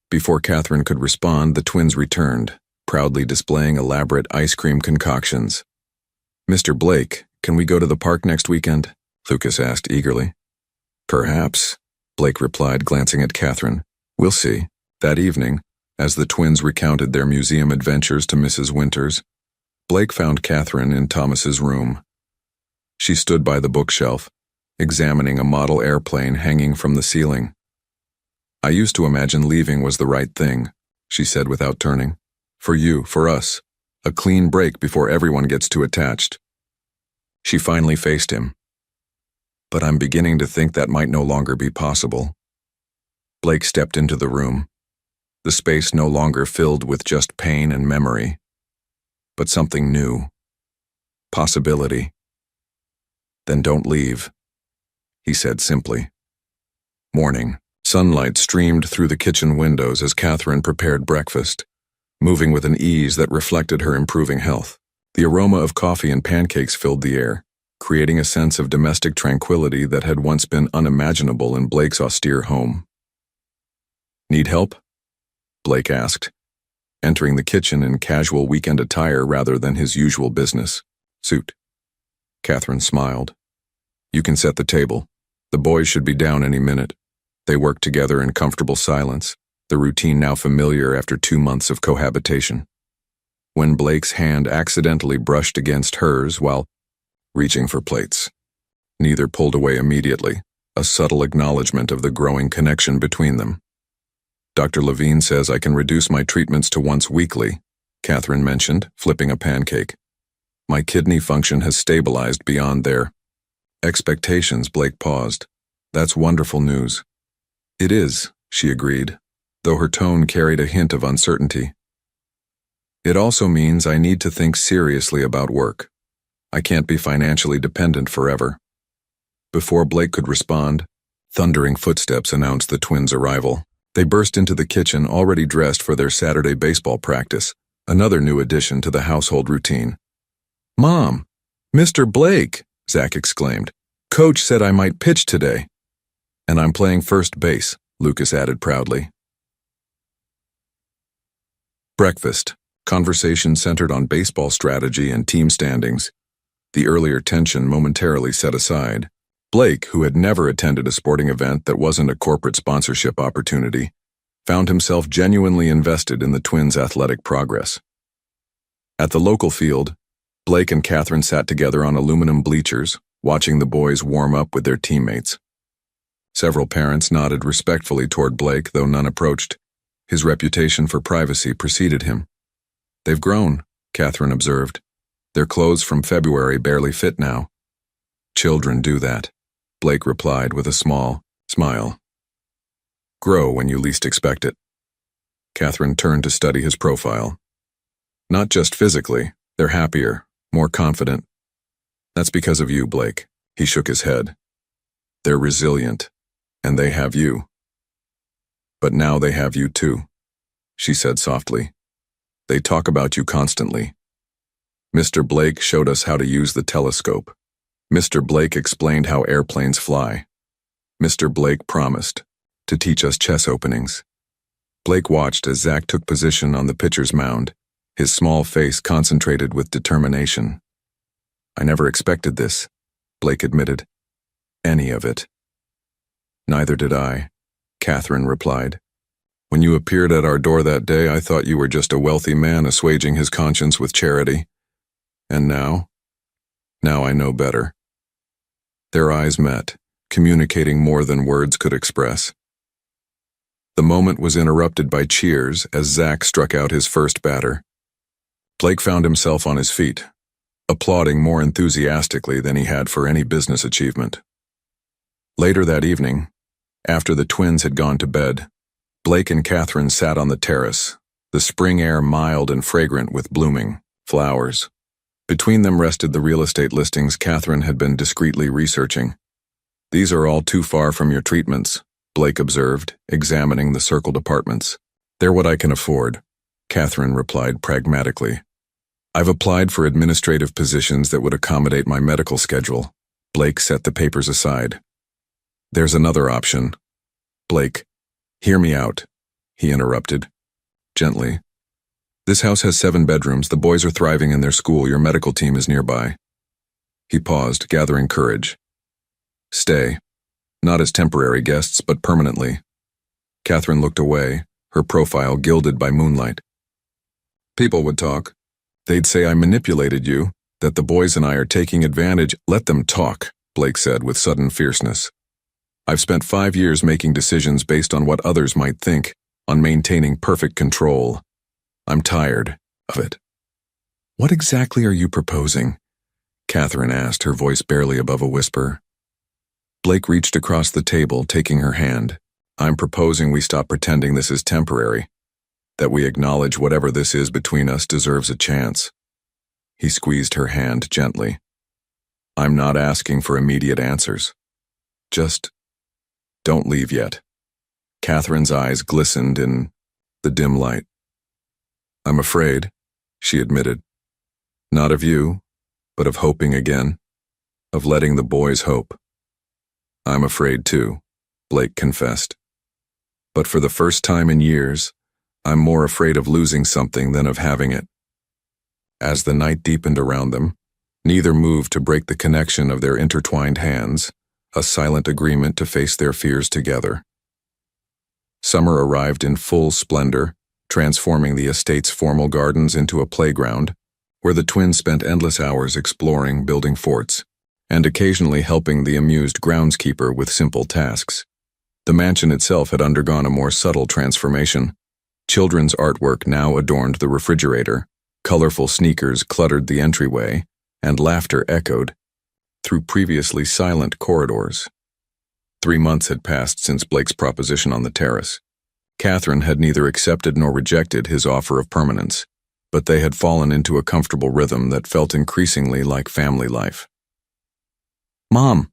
Before Catherine could respond, the twins returned, proudly displaying elaborate ice cream concoctions. Mr. Blake, can we go to the park next weekend? Lucas asked eagerly. Perhaps, Blake replied, glancing at Catherine. We'll see. That evening, as the twins recounted their museum adventures to Mrs. Winters, Blake found Catherine in Thomas's room. She stood by the bookshelf, examining a model airplane hanging from the ceiling. I used to imagine leaving was the right thing, she said without turning. For you, for us. A clean break before everyone gets too attached. She finally faced him. But I'm beginning to think that might no longer be possible. Blake stepped into the room, the space no longer filled with just pain and memory, but something new. Possibility. Then don't leave, he said simply. Morning. Sunlight streamed through the kitchen windows as Catherine prepared breakfast, moving with an ease that reflected her improving health. The aroma of coffee and pancakes filled the air, creating a sense of domestic tranquility that had once been unimaginable in Blake's austere home. Need help? Blake asked, entering the kitchen in casual weekend attire rather than his usual business suit. Catherine smiled. You can set the table. The boys should be down any minute. They worked together in comfortable silence, the routine now familiar after 2 months of cohabitation. When Blake's hand accidentally brushed against hers while reaching for plates, neither pulled away immediately, a subtle acknowledgement of the growing connection between them. Dr. Levine says I can reduce my treatments to once weekly, Catherine mentioned, flipping a pancake. My kidney function has stabilized beyond their expectations. Blake paused, That's wonderful news. It is, she agreed, though her tone carried a hint of uncertainty. It also means I need to think seriously about work. I can't be financially dependent forever. Before Blake could respond, thundering footsteps announced the twins' arrival. They burst into the kitchen already dressed for their Saturday baseball practice, another new addition to the household routine. "Mom! Mr. Blake!" Zach exclaimed. "Coach said I might pitch today." "And I'm playing first base," Lucas added proudly. Breakfast. Conversation centered on baseball strategy and team standings. The earlier tension momentarily set aside. Blake, who had never attended a sporting event that wasn't a corporate sponsorship opportunity, found himself genuinely invested in the twins' athletic progress. At the local field, Blake and Catherine sat together on aluminum bleachers, watching the boys warm up with their teammates. Several parents nodded respectfully toward Blake, though none approached. His reputation for privacy preceded him. "They've grown," Catherine observed. "Their clothes from February barely fit now." "Children do that," Blake replied with a small smile. "Grow when you least expect it." Catherine turned to study his profile. "Not just physically, they're happier, more confident. That's because of you, Blake." He shook his head. "They're resilient, and they have you. But now they have you too," she said softly. "They talk about you constantly." Mr. Blake showed us how to use the telescope. Mr. Blake explained how airplanes fly. Mr. Blake promised to teach us chess openings. Blake watched as Zach took position on the pitcher's mound, his small face concentrated with determination. "I never expected this," Blake admitted. "Any of it." "Neither did I," Catherine replied. "When you appeared at our door that day, I thought you were just a wealthy man assuaging his conscience with charity. And now? Now I know better." Their eyes met, communicating more than words could express. The moment was interrupted by cheers as Zach struck out his first batter. Blake found himself on his feet, applauding more enthusiastically than he had for any business achievement. Later that evening, after the twins had gone to bed, Blake and Catherine sat on the terrace, the spring air mild and fragrant with blooming flowers. Between them rested the real estate listings Catherine had been discreetly researching. "These are all too far from your treatments," Blake observed, examining the circled apartments. "They're what I can afford," Catherine replied pragmatically. "I've applied for administrative positions that would accommodate my medical schedule." Blake set the papers aside. "There's another option." "Blake, hear me out," he interrupted, gently. "This house has 7 bedrooms. The boys are thriving in their school. Your medical team is nearby." He paused, gathering courage. "Stay. Not as temporary guests, but permanently." Catherine looked away, her profile gilded by moonlight. "People would talk. They'd say I manipulated you, that the boys and I are taking advantage." "Let them talk," Blake said with sudden fierceness. "I've spent 5 years making decisions based on what others might think, on maintaining perfect control. I'm tired of it." "What exactly are you proposing?" Catherine asked, her voice barely above a whisper. Blake reached across the table, taking her hand. "I'm proposing we stop pretending this is temporary, that we acknowledge whatever this is between us deserves a chance." He squeezed her hand gently. "I'm not asking for immediate answers. Just don't leave yet." Catherine's eyes glistened in the dim light. "I'm afraid," she admitted. "Not of you, but of hoping again, of letting the boys hope." "I'm afraid too," Blake confessed. "But for the first time in years, I'm more afraid of losing something than of having it." As the night deepened around them, neither moved to break the connection of their intertwined hands, a silent agreement to face their fears together. Summer arrived in full splendor, transforming the estate's formal gardens into a playground, where the twins spent endless hours exploring, building forts, and occasionally helping the amused groundskeeper with simple tasks. The mansion itself had undergone a more subtle transformation. Children's artwork now adorned the refrigerator, colorful sneakers cluttered the entryway, and laughter echoed through previously silent corridors. 3 months had passed since Blake's proposition on the terrace. Catherine had neither accepted nor rejected his offer of permanence, but they had fallen into a comfortable rhythm that felt increasingly like family life. "Mom,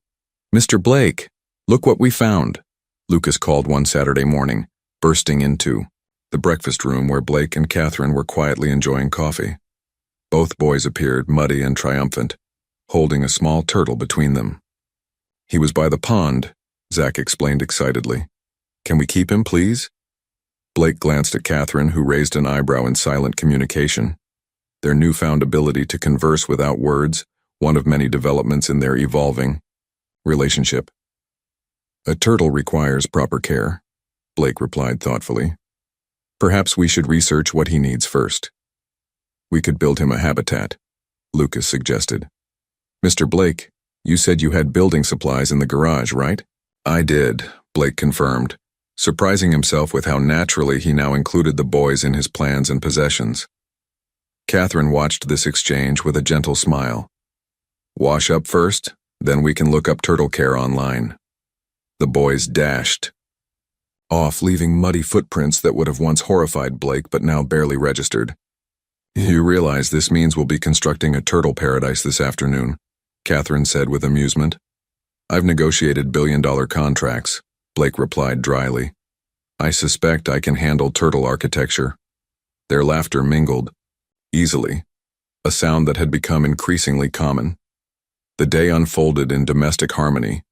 Mr. Blake, look what we found," Lucas called one Saturday morning, bursting into the breakfast room where Blake and Catherine were quietly enjoying coffee. Both boys appeared muddy and triumphant, holding a small turtle between them. "He was by the pond," Zach explained excitedly. "Can we keep him, please?" Blake glanced at Catherine, who raised an eyebrow in silent communication. Their newfound ability to converse without words, one of many developments in their evolving relationship. "A turtle requires proper care," Blake replied thoughtfully. "Perhaps we should research what he needs first." "We could build him a habitat," Lucas suggested. "Mr. Blake, you said you had building supplies in the garage, right?" "I did," Blake confirmed, surprising himself with how naturally he now included the boys in his plans and possessions. Catherine watched this exchange with a gentle smile. "Wash up first, then we can look up turtle care online." The boys dashed off, leaving muddy footprints that would have once horrified Blake but now barely registered. "You realize this means we'll be constructing a turtle paradise this afternoon," Catherine said with amusement. "I've negotiated billion-dollar contracts," Blake replied dryly. "I suspect I can handle turtle architecture." Their laughter mingled easily, a sound that had become increasingly common. The day unfolded in domestic harmony,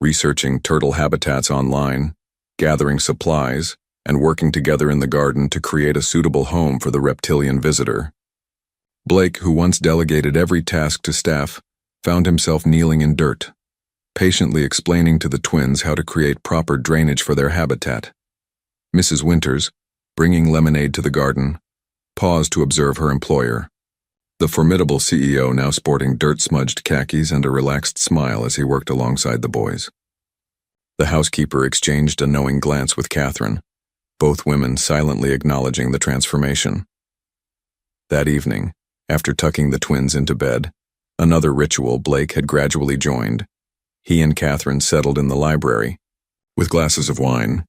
researching turtle habitats online, gathering supplies, and working together in the garden to create a suitable home for the reptilian visitor. Blake, who once delegated every task to staff, found himself kneeling in dirt, patiently explaining to the twins how to create proper drainage for their habitat. Mrs. Winters, bringing lemonade to the garden, paused to observe her employer, the formidable CEO now sporting dirt-smudged khakis and a relaxed smile as he worked alongside the boys. The housekeeper exchanged a knowing glance with Catherine, both women silently acknowledging the transformation. That evening, after tucking the twins into bed, another ritual Blake had gradually joined. He and Catherine settled in the library, with glasses of wine.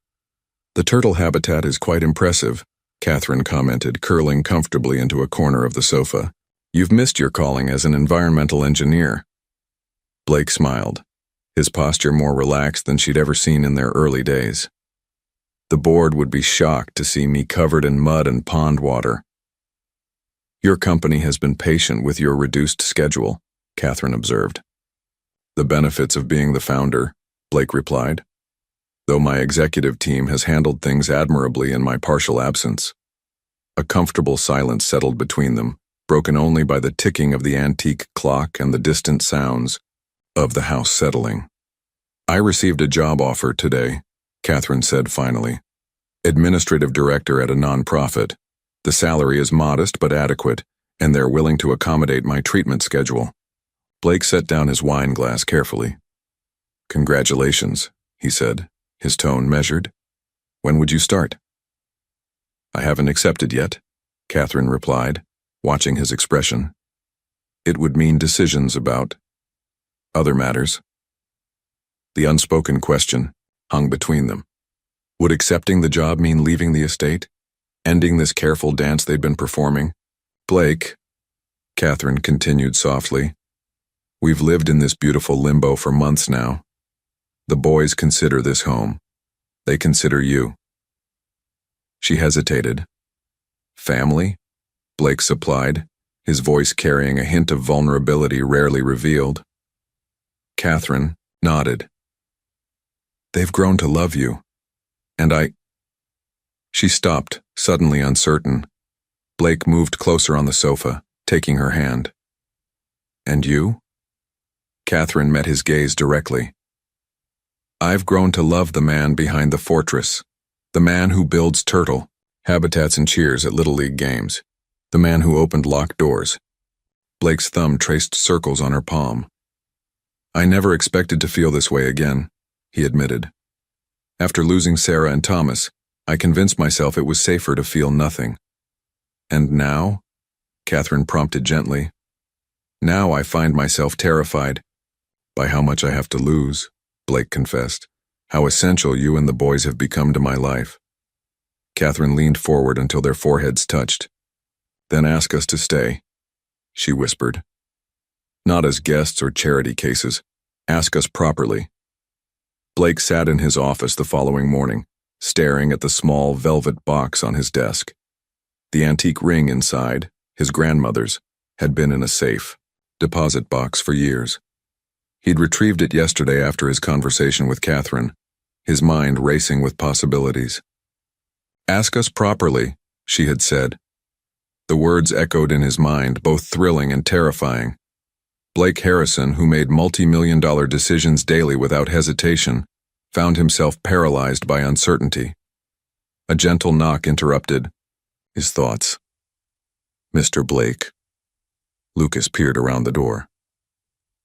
"The turtle habitat is quite impressive," Catherine commented, curling comfortably into a corner of the sofa. "You've missed your calling as an environmental engineer." Blake smiled, his posture more relaxed than she'd ever seen in their early days. "The board would be shocked to see me covered in mud and pond water." "Your company has been patient with your reduced schedule," Catherine observed. "The benefits of being the founder," Blake replied, "though my executive team has handled things admirably in my partial absence." A comfortable silence settled between them, broken only by the ticking of the antique clock and the distant sounds of the house settling. "I received a job offer today," Catherine said finally. "Administrative director at a nonprofit. The salary is modest but adequate, and they're willing to accommodate my treatment schedule." Blake set down his wine glass carefully. "Congratulations," he said, his tone measured. "When would you start?" "I haven't accepted yet," Catherine replied, watching his expression. "It would mean decisions about other matters." The unspoken question hung between them. Would accepting the job mean leaving the estate? Ending this careful dance they'd been performing? "Blake," Catherine continued softly, "we've lived in this beautiful limbo for months now. The boys consider this home. They consider you." She hesitated. "Family?" Blake supplied, his voice carrying a hint of vulnerability rarely revealed. Catherine nodded. "They've grown to love you. And I—" She stopped, suddenly uncertain. Blake moved closer on the sofa, taking her hand. "And you?" Catherine met his gaze directly. "I've grown to love the man behind the fortress, the man who builds turtle habitats and cheers at Little League games, the man who opened locked doors." Blake's thumb traced circles on her palm. "I never expected to feel this way again," he admitted. "After losing Sarah and Thomas, I convinced myself it was safer to feel nothing. And now?" Catherine prompted gently. "Now I find myself terrified." "By how much I have to lose," Blake confessed, how essential you and the boys have become to my life. Catherine leaned forward until their foreheads touched. Then ask us to stay, she whispered. Not as guests or charity cases. Ask us properly. Blake sat in his office the following morning, staring at the small velvet box on his desk. The antique ring inside, his grandmother's, had been in a safe deposit box for years. He'd retrieved it yesterday after his conversation with Catherine, his mind racing with possibilities. Ask us properly, she had said. The words echoed in his mind, both thrilling and terrifying. Blake Harrison, who made multi-million-dollar decisions daily without hesitation, found himself paralyzed by uncertainty. A gentle knock interrupted his thoughts. Mr. Blake. Lucas peered around the door.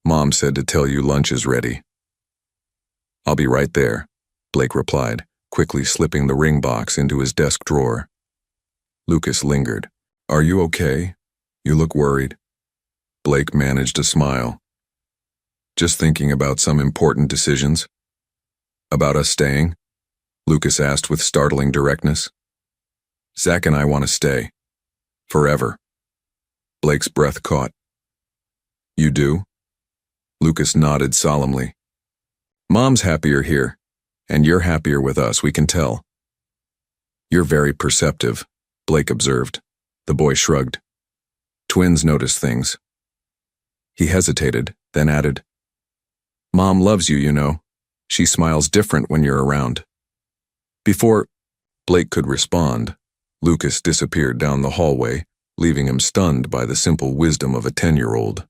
Mom said to tell you lunch is ready. I'll be right there, Blake replied, quickly slipping the ring box into his desk drawer. Lucas lingered. Are you okay? You look worried. Blake managed a smile. Just thinking about some important decisions. About us staying? Lucas asked with startling directness. Zach and I want to stay. Forever. Blake's breath caught. You do? Lucas nodded solemnly. Mom's happier here, and you're happier with us, we can tell. You're very perceptive, Blake observed. The boy shrugged. Twins notice things. He hesitated, then added, Mom loves you, you know. She smiles different when you're around. Before Blake could respond, Lucas disappeared down the hallway, leaving him stunned by the simple wisdom of a 10-year-old.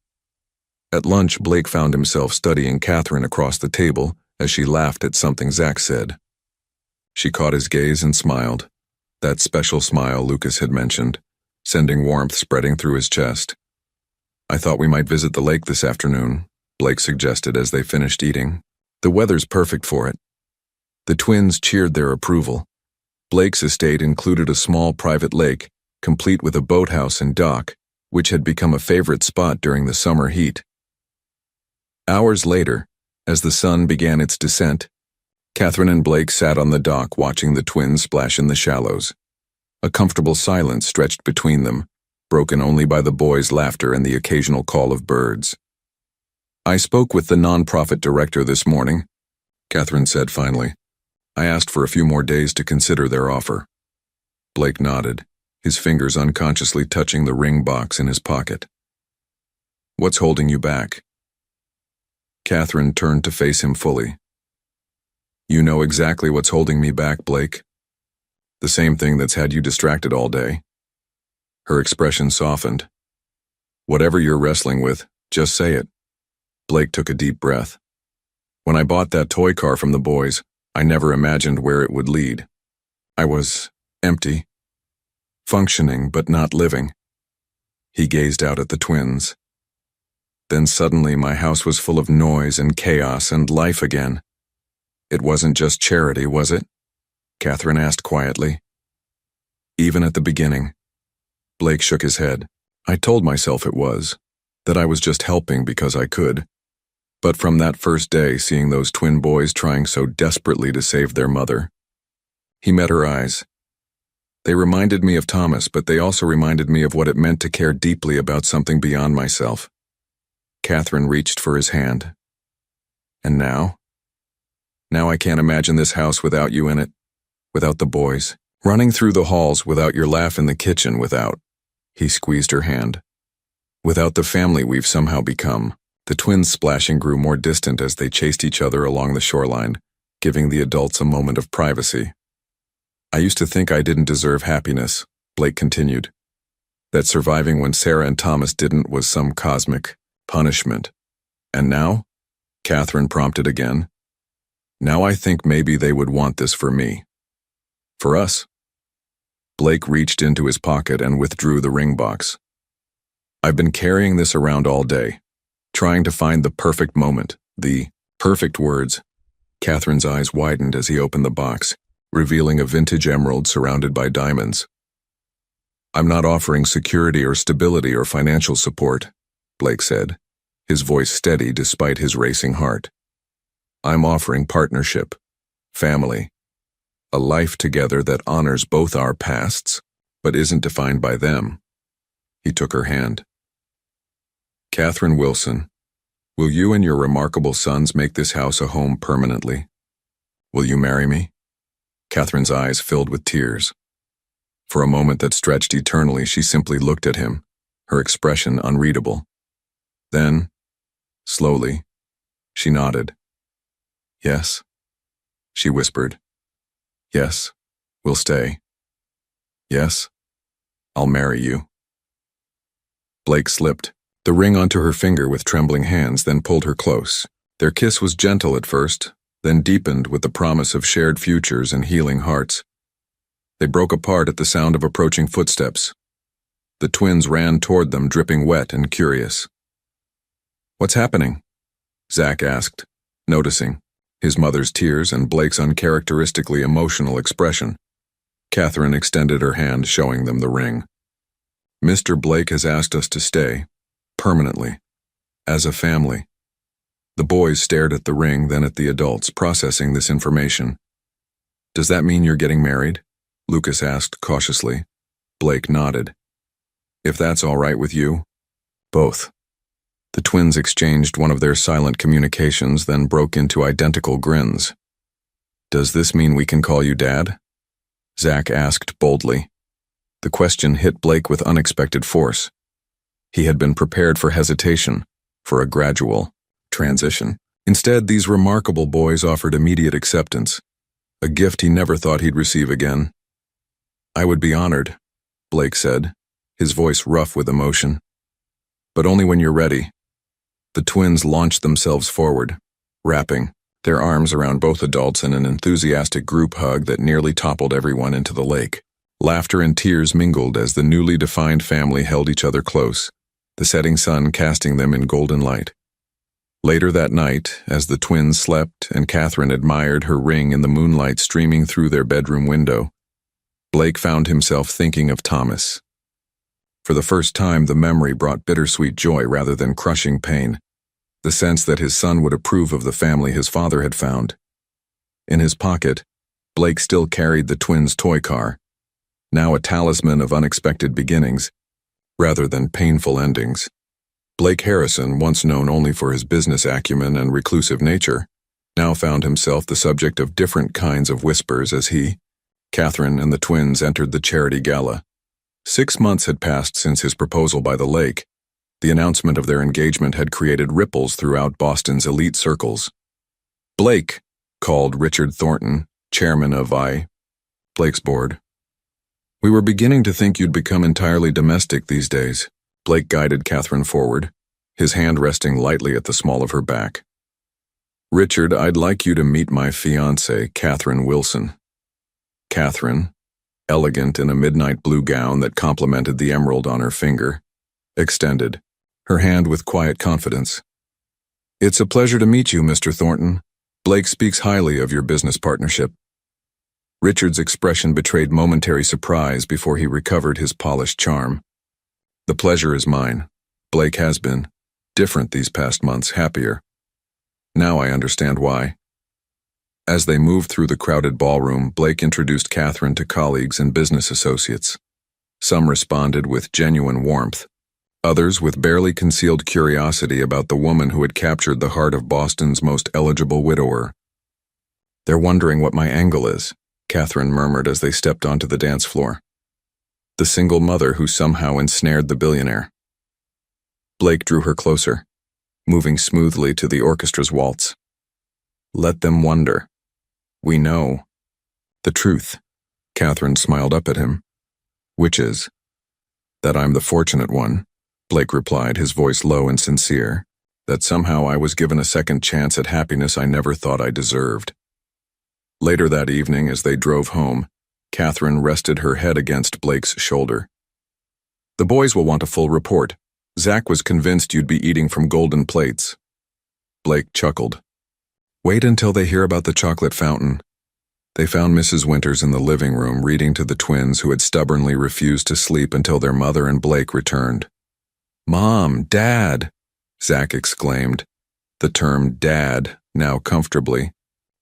At lunch, Blake found himself studying Catherine across the table as she laughed at something Zach said. She caught his gaze and smiled, that special smile Lucas had mentioned, sending warmth spreading through his chest. I thought we might visit the lake this afternoon, Blake suggested as they finished eating. The weather's perfect for it. The twins cheered their approval. Blake's estate included a small private lake, complete with a boathouse and dock, which had become a favorite spot during the summer heat. Hours later, as the sun began its descent, Catherine and Blake sat on the dock watching the twins splash in the shallows. A comfortable silence stretched between them, broken only by the boys' laughter and the occasional call of birds. I spoke with the nonprofit director this morning, Catherine said finally. I asked for a few more days to consider their offer. Blake nodded, his fingers unconsciously touching the ring box in his pocket. What's holding you back? Catherine turned to face him fully. You know exactly what's holding me back, Blake. The same thing that's had you distracted all day. Her expression softened. Whatever you're wrestling with, just say it. Blake took a deep breath. When I bought that toy car from the boys, I never imagined where it would lead. I was empty, functioning but not living. He gazed out at the twins. Then suddenly my house was full of noise and chaos and life again. It wasn't just charity, was it? Catherine asked quietly. Even at the beginning. Blake shook his head. I told myself it was, that I was just helping because I could. But from that first day, seeing those twin boys trying so desperately to save their mother, he met her eyes. They reminded me of Thomas, but they also reminded me of what it meant to care deeply about something beyond myself. Catherine reached for his hand. And now? Now I can't imagine this house without you in it, without the boys, running through the halls without your laugh in the kitchen, without. He squeezed her hand. Without the family we've somehow become. The twins' splashing grew more distant as they chased each other along the shoreline, giving the adults a moment of privacy. I used to think I didn't deserve happiness, Blake continued. That surviving when Sarah and Thomas didn't was some cosmic punishment. And now? Catherine prompted again. Now I think maybe they would want this for me. For us. Blake reached into his pocket and withdrew the ring box. I've been carrying this around all day, trying to find the perfect moment, the perfect words. Catherine's eyes widened as he opened the box, revealing a vintage emerald surrounded by diamonds. I'm not offering security or stability or financial support, Blake said, his voice steady despite his racing heart. I'm offering partnership. family. A life together that honors both our pasts, but isn't defined by them. He took her hand. Catherine Wilson, will you and your remarkable sons make this house a home permanently? Will you marry me? Catherine's eyes filled with tears. For a moment that stretched eternally, she simply looked at him, her expression unreadable. Then, slowly, she nodded. Yes, she whispered. Yes, we'll stay. Yes, I'll marry you. Blake slipped the ring onto her finger with trembling hands, then pulled her close. Their kiss was gentle at first, then deepened with the promise of shared futures and healing hearts. They broke apart at the sound of approaching footsteps. The twins ran toward them, dripping wet and curious. What's happening? Zach asked, noticing his mother's tears and Blake's uncharacteristically emotional expression. Catherine extended her hand, showing them the ring. Mr. Blake has asked us to stay, permanently, as a family. The boys stared at the ring, then at the adults, processing this information. Does that mean you're getting married? Lucas asked cautiously. Blake nodded. If that's all right with you? Both. The twins exchanged one of their silent communications, then broke into identical grins. Does this mean we can call you Dad? Zach asked boldly. The question hit Blake with unexpected force. He had been prepared for hesitation, for a gradual transition. Instead, these remarkable boys offered immediate acceptance, a gift he never thought he'd receive again. I would be honored, Blake said, his voice rough with emotion. But only when you're ready. The twins launched themselves forward, wrapping their arms around both adults in an enthusiastic group hug that nearly toppled everyone into the lake. Laughter and tears mingled as the newly defined family held each other close, the setting sun casting them in golden light. Later that night, as the twins slept and Catherine admired her ring in the moonlight streaming through their bedroom window, Blake found himself thinking of Thomas. For the first time, the memory brought bittersweet joy rather than crushing pain, the sense that his son would approve of the family his father had found. In his pocket, Blake still carried the twins' toy car, now a talisman of unexpected beginnings, rather than painful endings. Blake Harrison, once known only for his business acumen and reclusive nature, now found himself the subject of different kinds of whispers as he, Catherine, and the twins entered the charity gala. 6 months had passed since his proposal by the lake. The announcement of their engagement had created ripples throughout Boston's elite circles. Blake, called Richard Thornton, chairman of Blake's board. We were beginning to think you'd become entirely domestic these days. Blake guided Catherine forward, his hand resting lightly at the small of her back. Richard, I'd like you to meet my fiancée, Catherine Wilson. Catherine, elegant in a midnight blue gown that complemented the emerald on her finger, extended, her hand with quiet confidence. It's a pleasure to meet you, Mr. Thornton. Blake speaks highly of your business partnership. Richard's expression betrayed momentary surprise before he recovered his polished charm. The pleasure is mine. Blake has been different these past months, happier. Now I understand why. As they moved through the crowded ballroom, Blake introduced Catherine to colleagues and business associates. Some responded with genuine warmth, others with barely concealed curiosity about the woman who had captured the heart of Boston's most eligible widower. They're wondering what my angle is, Catherine murmured as they stepped onto the dance floor. The single mother who somehow ensnared the billionaire. Blake drew her closer, moving smoothly to the orchestra's waltz. Let them wonder. We know. The truth, Catherine smiled up at him. Which is? That I'm the fortunate one, Blake replied, his voice low and sincere. That somehow I was given a second chance at happiness I never thought I deserved. Later that evening, as they drove home, Catherine rested her head against Blake's shoulder. The boys will want a full report. Zach was convinced you'd be eating from golden plates. Blake chuckled. Wait until they hear about the chocolate fountain. They found Mrs. Winters in the living room reading to the twins who had stubbornly refused to sleep until their mother and Blake returned. Mom, Dad, Zach exclaimed, the term Dad now comfortably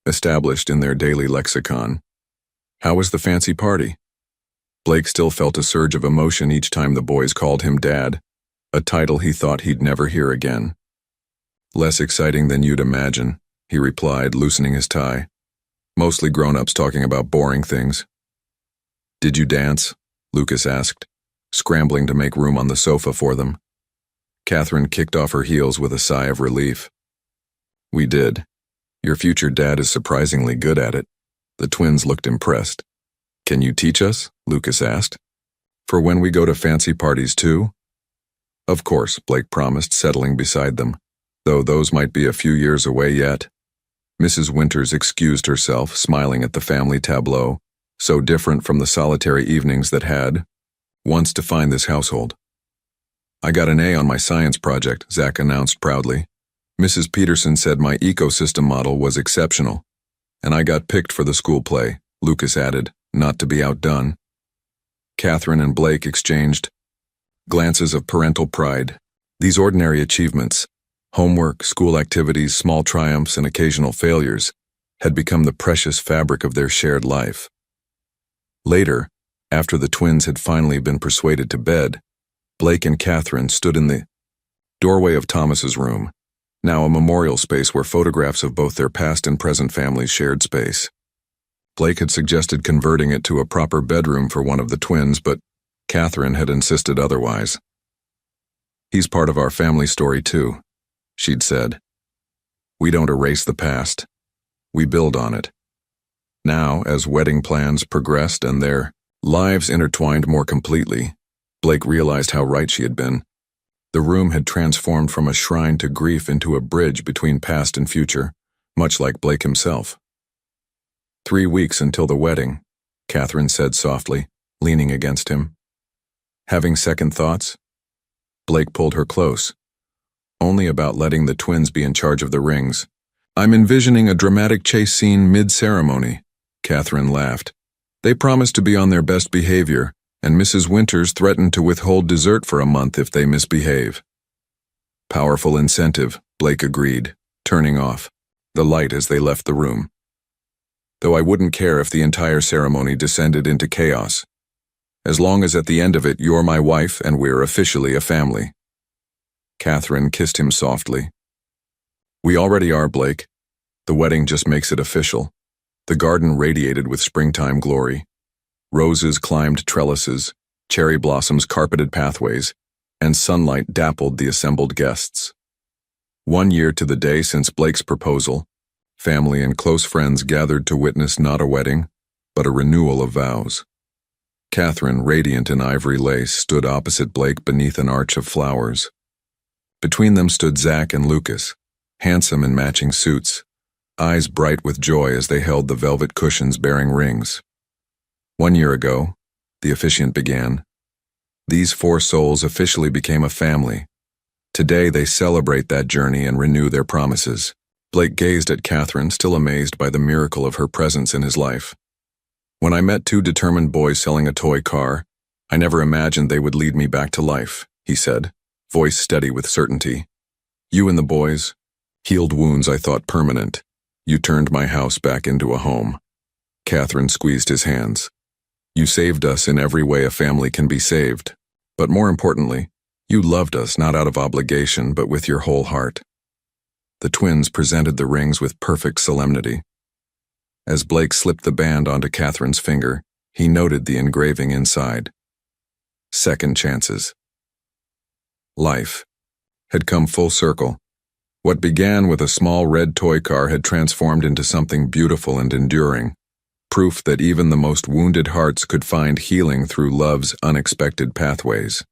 established in their daily lexicon. How was the fancy party? Blake still felt a surge of emotion each time the boys called him Dad, a title he thought he'd never hear again. Less exciting than you'd imagine, he replied, loosening his tie. Mostly grown-ups talking about boring things. Did you dance? Lucas asked, scrambling to make room on the sofa for them. Catherine kicked off her heels with a sigh of relief. We did. Your future dad is surprisingly good at it. The twins looked impressed. Can you teach us? Lucas asked. For when we go to fancy parties too? Of course, Blake promised, settling beside them, though those might be a few years away yet. Mrs. Winters excused herself, smiling at the family tableau, so different from the solitary evenings that had once defined this household. I got an A on my science project, Zach announced proudly. Mrs. Peterson said my ecosystem model was exceptional, and I got picked for the school play, Lucas added, not to be outdone. Catherine and Blake exchanged glances of parental pride. These ordinary achievements, homework, school activities, small triumphs, and occasional failures, had become the precious fabric of their shared life. Later, after the twins had finally been persuaded to bed, Blake and Catherine stood in the doorway of Thomas's room, now a memorial space where photographs of both their past and present families shared space. Blake had suggested converting it to a proper bedroom for one of the twins, but Catherine had insisted otherwise. He's part of our family story too, she'd said. We don't erase the past. We build on it. Now, as wedding plans progressed and their lives intertwined more completely, Blake realized how right she had been. The room had transformed from a shrine to grief into a bridge between past and future, much like Blake himself. 3 weeks until the wedding, Catherine said softly, leaning against him. Having second thoughts? Blake pulled her close. Only about letting the twins be in charge of the rings. I'm envisioning a dramatic chase scene mid-ceremony, Catherine laughed. They promised to be on their best behavior, and Mrs. Winters threatened to withhold dessert for a month if they misbehave. Powerful incentive, Blake agreed, turning off the light as they left the room. Though I wouldn't care if the entire ceremony descended into chaos. As long as at the end of it you're my wife and we're officially a family. Catherine kissed him softly. We already are, Blake. The wedding just makes it official. The garden radiated with springtime glory. Roses climbed trellises, cherry blossoms carpeted pathways, and sunlight dappled the assembled guests. 1 year to the day since Blake's proposal, family and close friends gathered to witness not a wedding, but a renewal of vows. Catherine, radiant in ivory lace, stood opposite Blake beneath an arch of flowers. Between them stood Zach and Lucas, handsome in matching suits, eyes bright with joy as they held the velvet cushions bearing rings. 1 year ago, the officiant began, these 4 souls officially became a family. Today they celebrate that journey and renew their promises. Blake gazed at Catherine, still amazed by the miracle of her presence in his life. When I met 2 determined boys selling a toy car, I never imagined they would lead me back to life, he said, voice steady with certainty. You and the boys, healed wounds I thought permanent. You turned my house back into a home. Catherine squeezed his hands. You saved us in every way a family can be saved. But more importantly, you loved us not out of obligation but with your whole heart. The twins presented the rings with perfect solemnity. As Blake slipped the band onto Catherine's finger, he noted the engraving inside. Second chances. Life had come full circle. What began with a small red toy car had transformed into something beautiful and enduring, proof that even the most wounded hearts could find healing through love's unexpected pathways.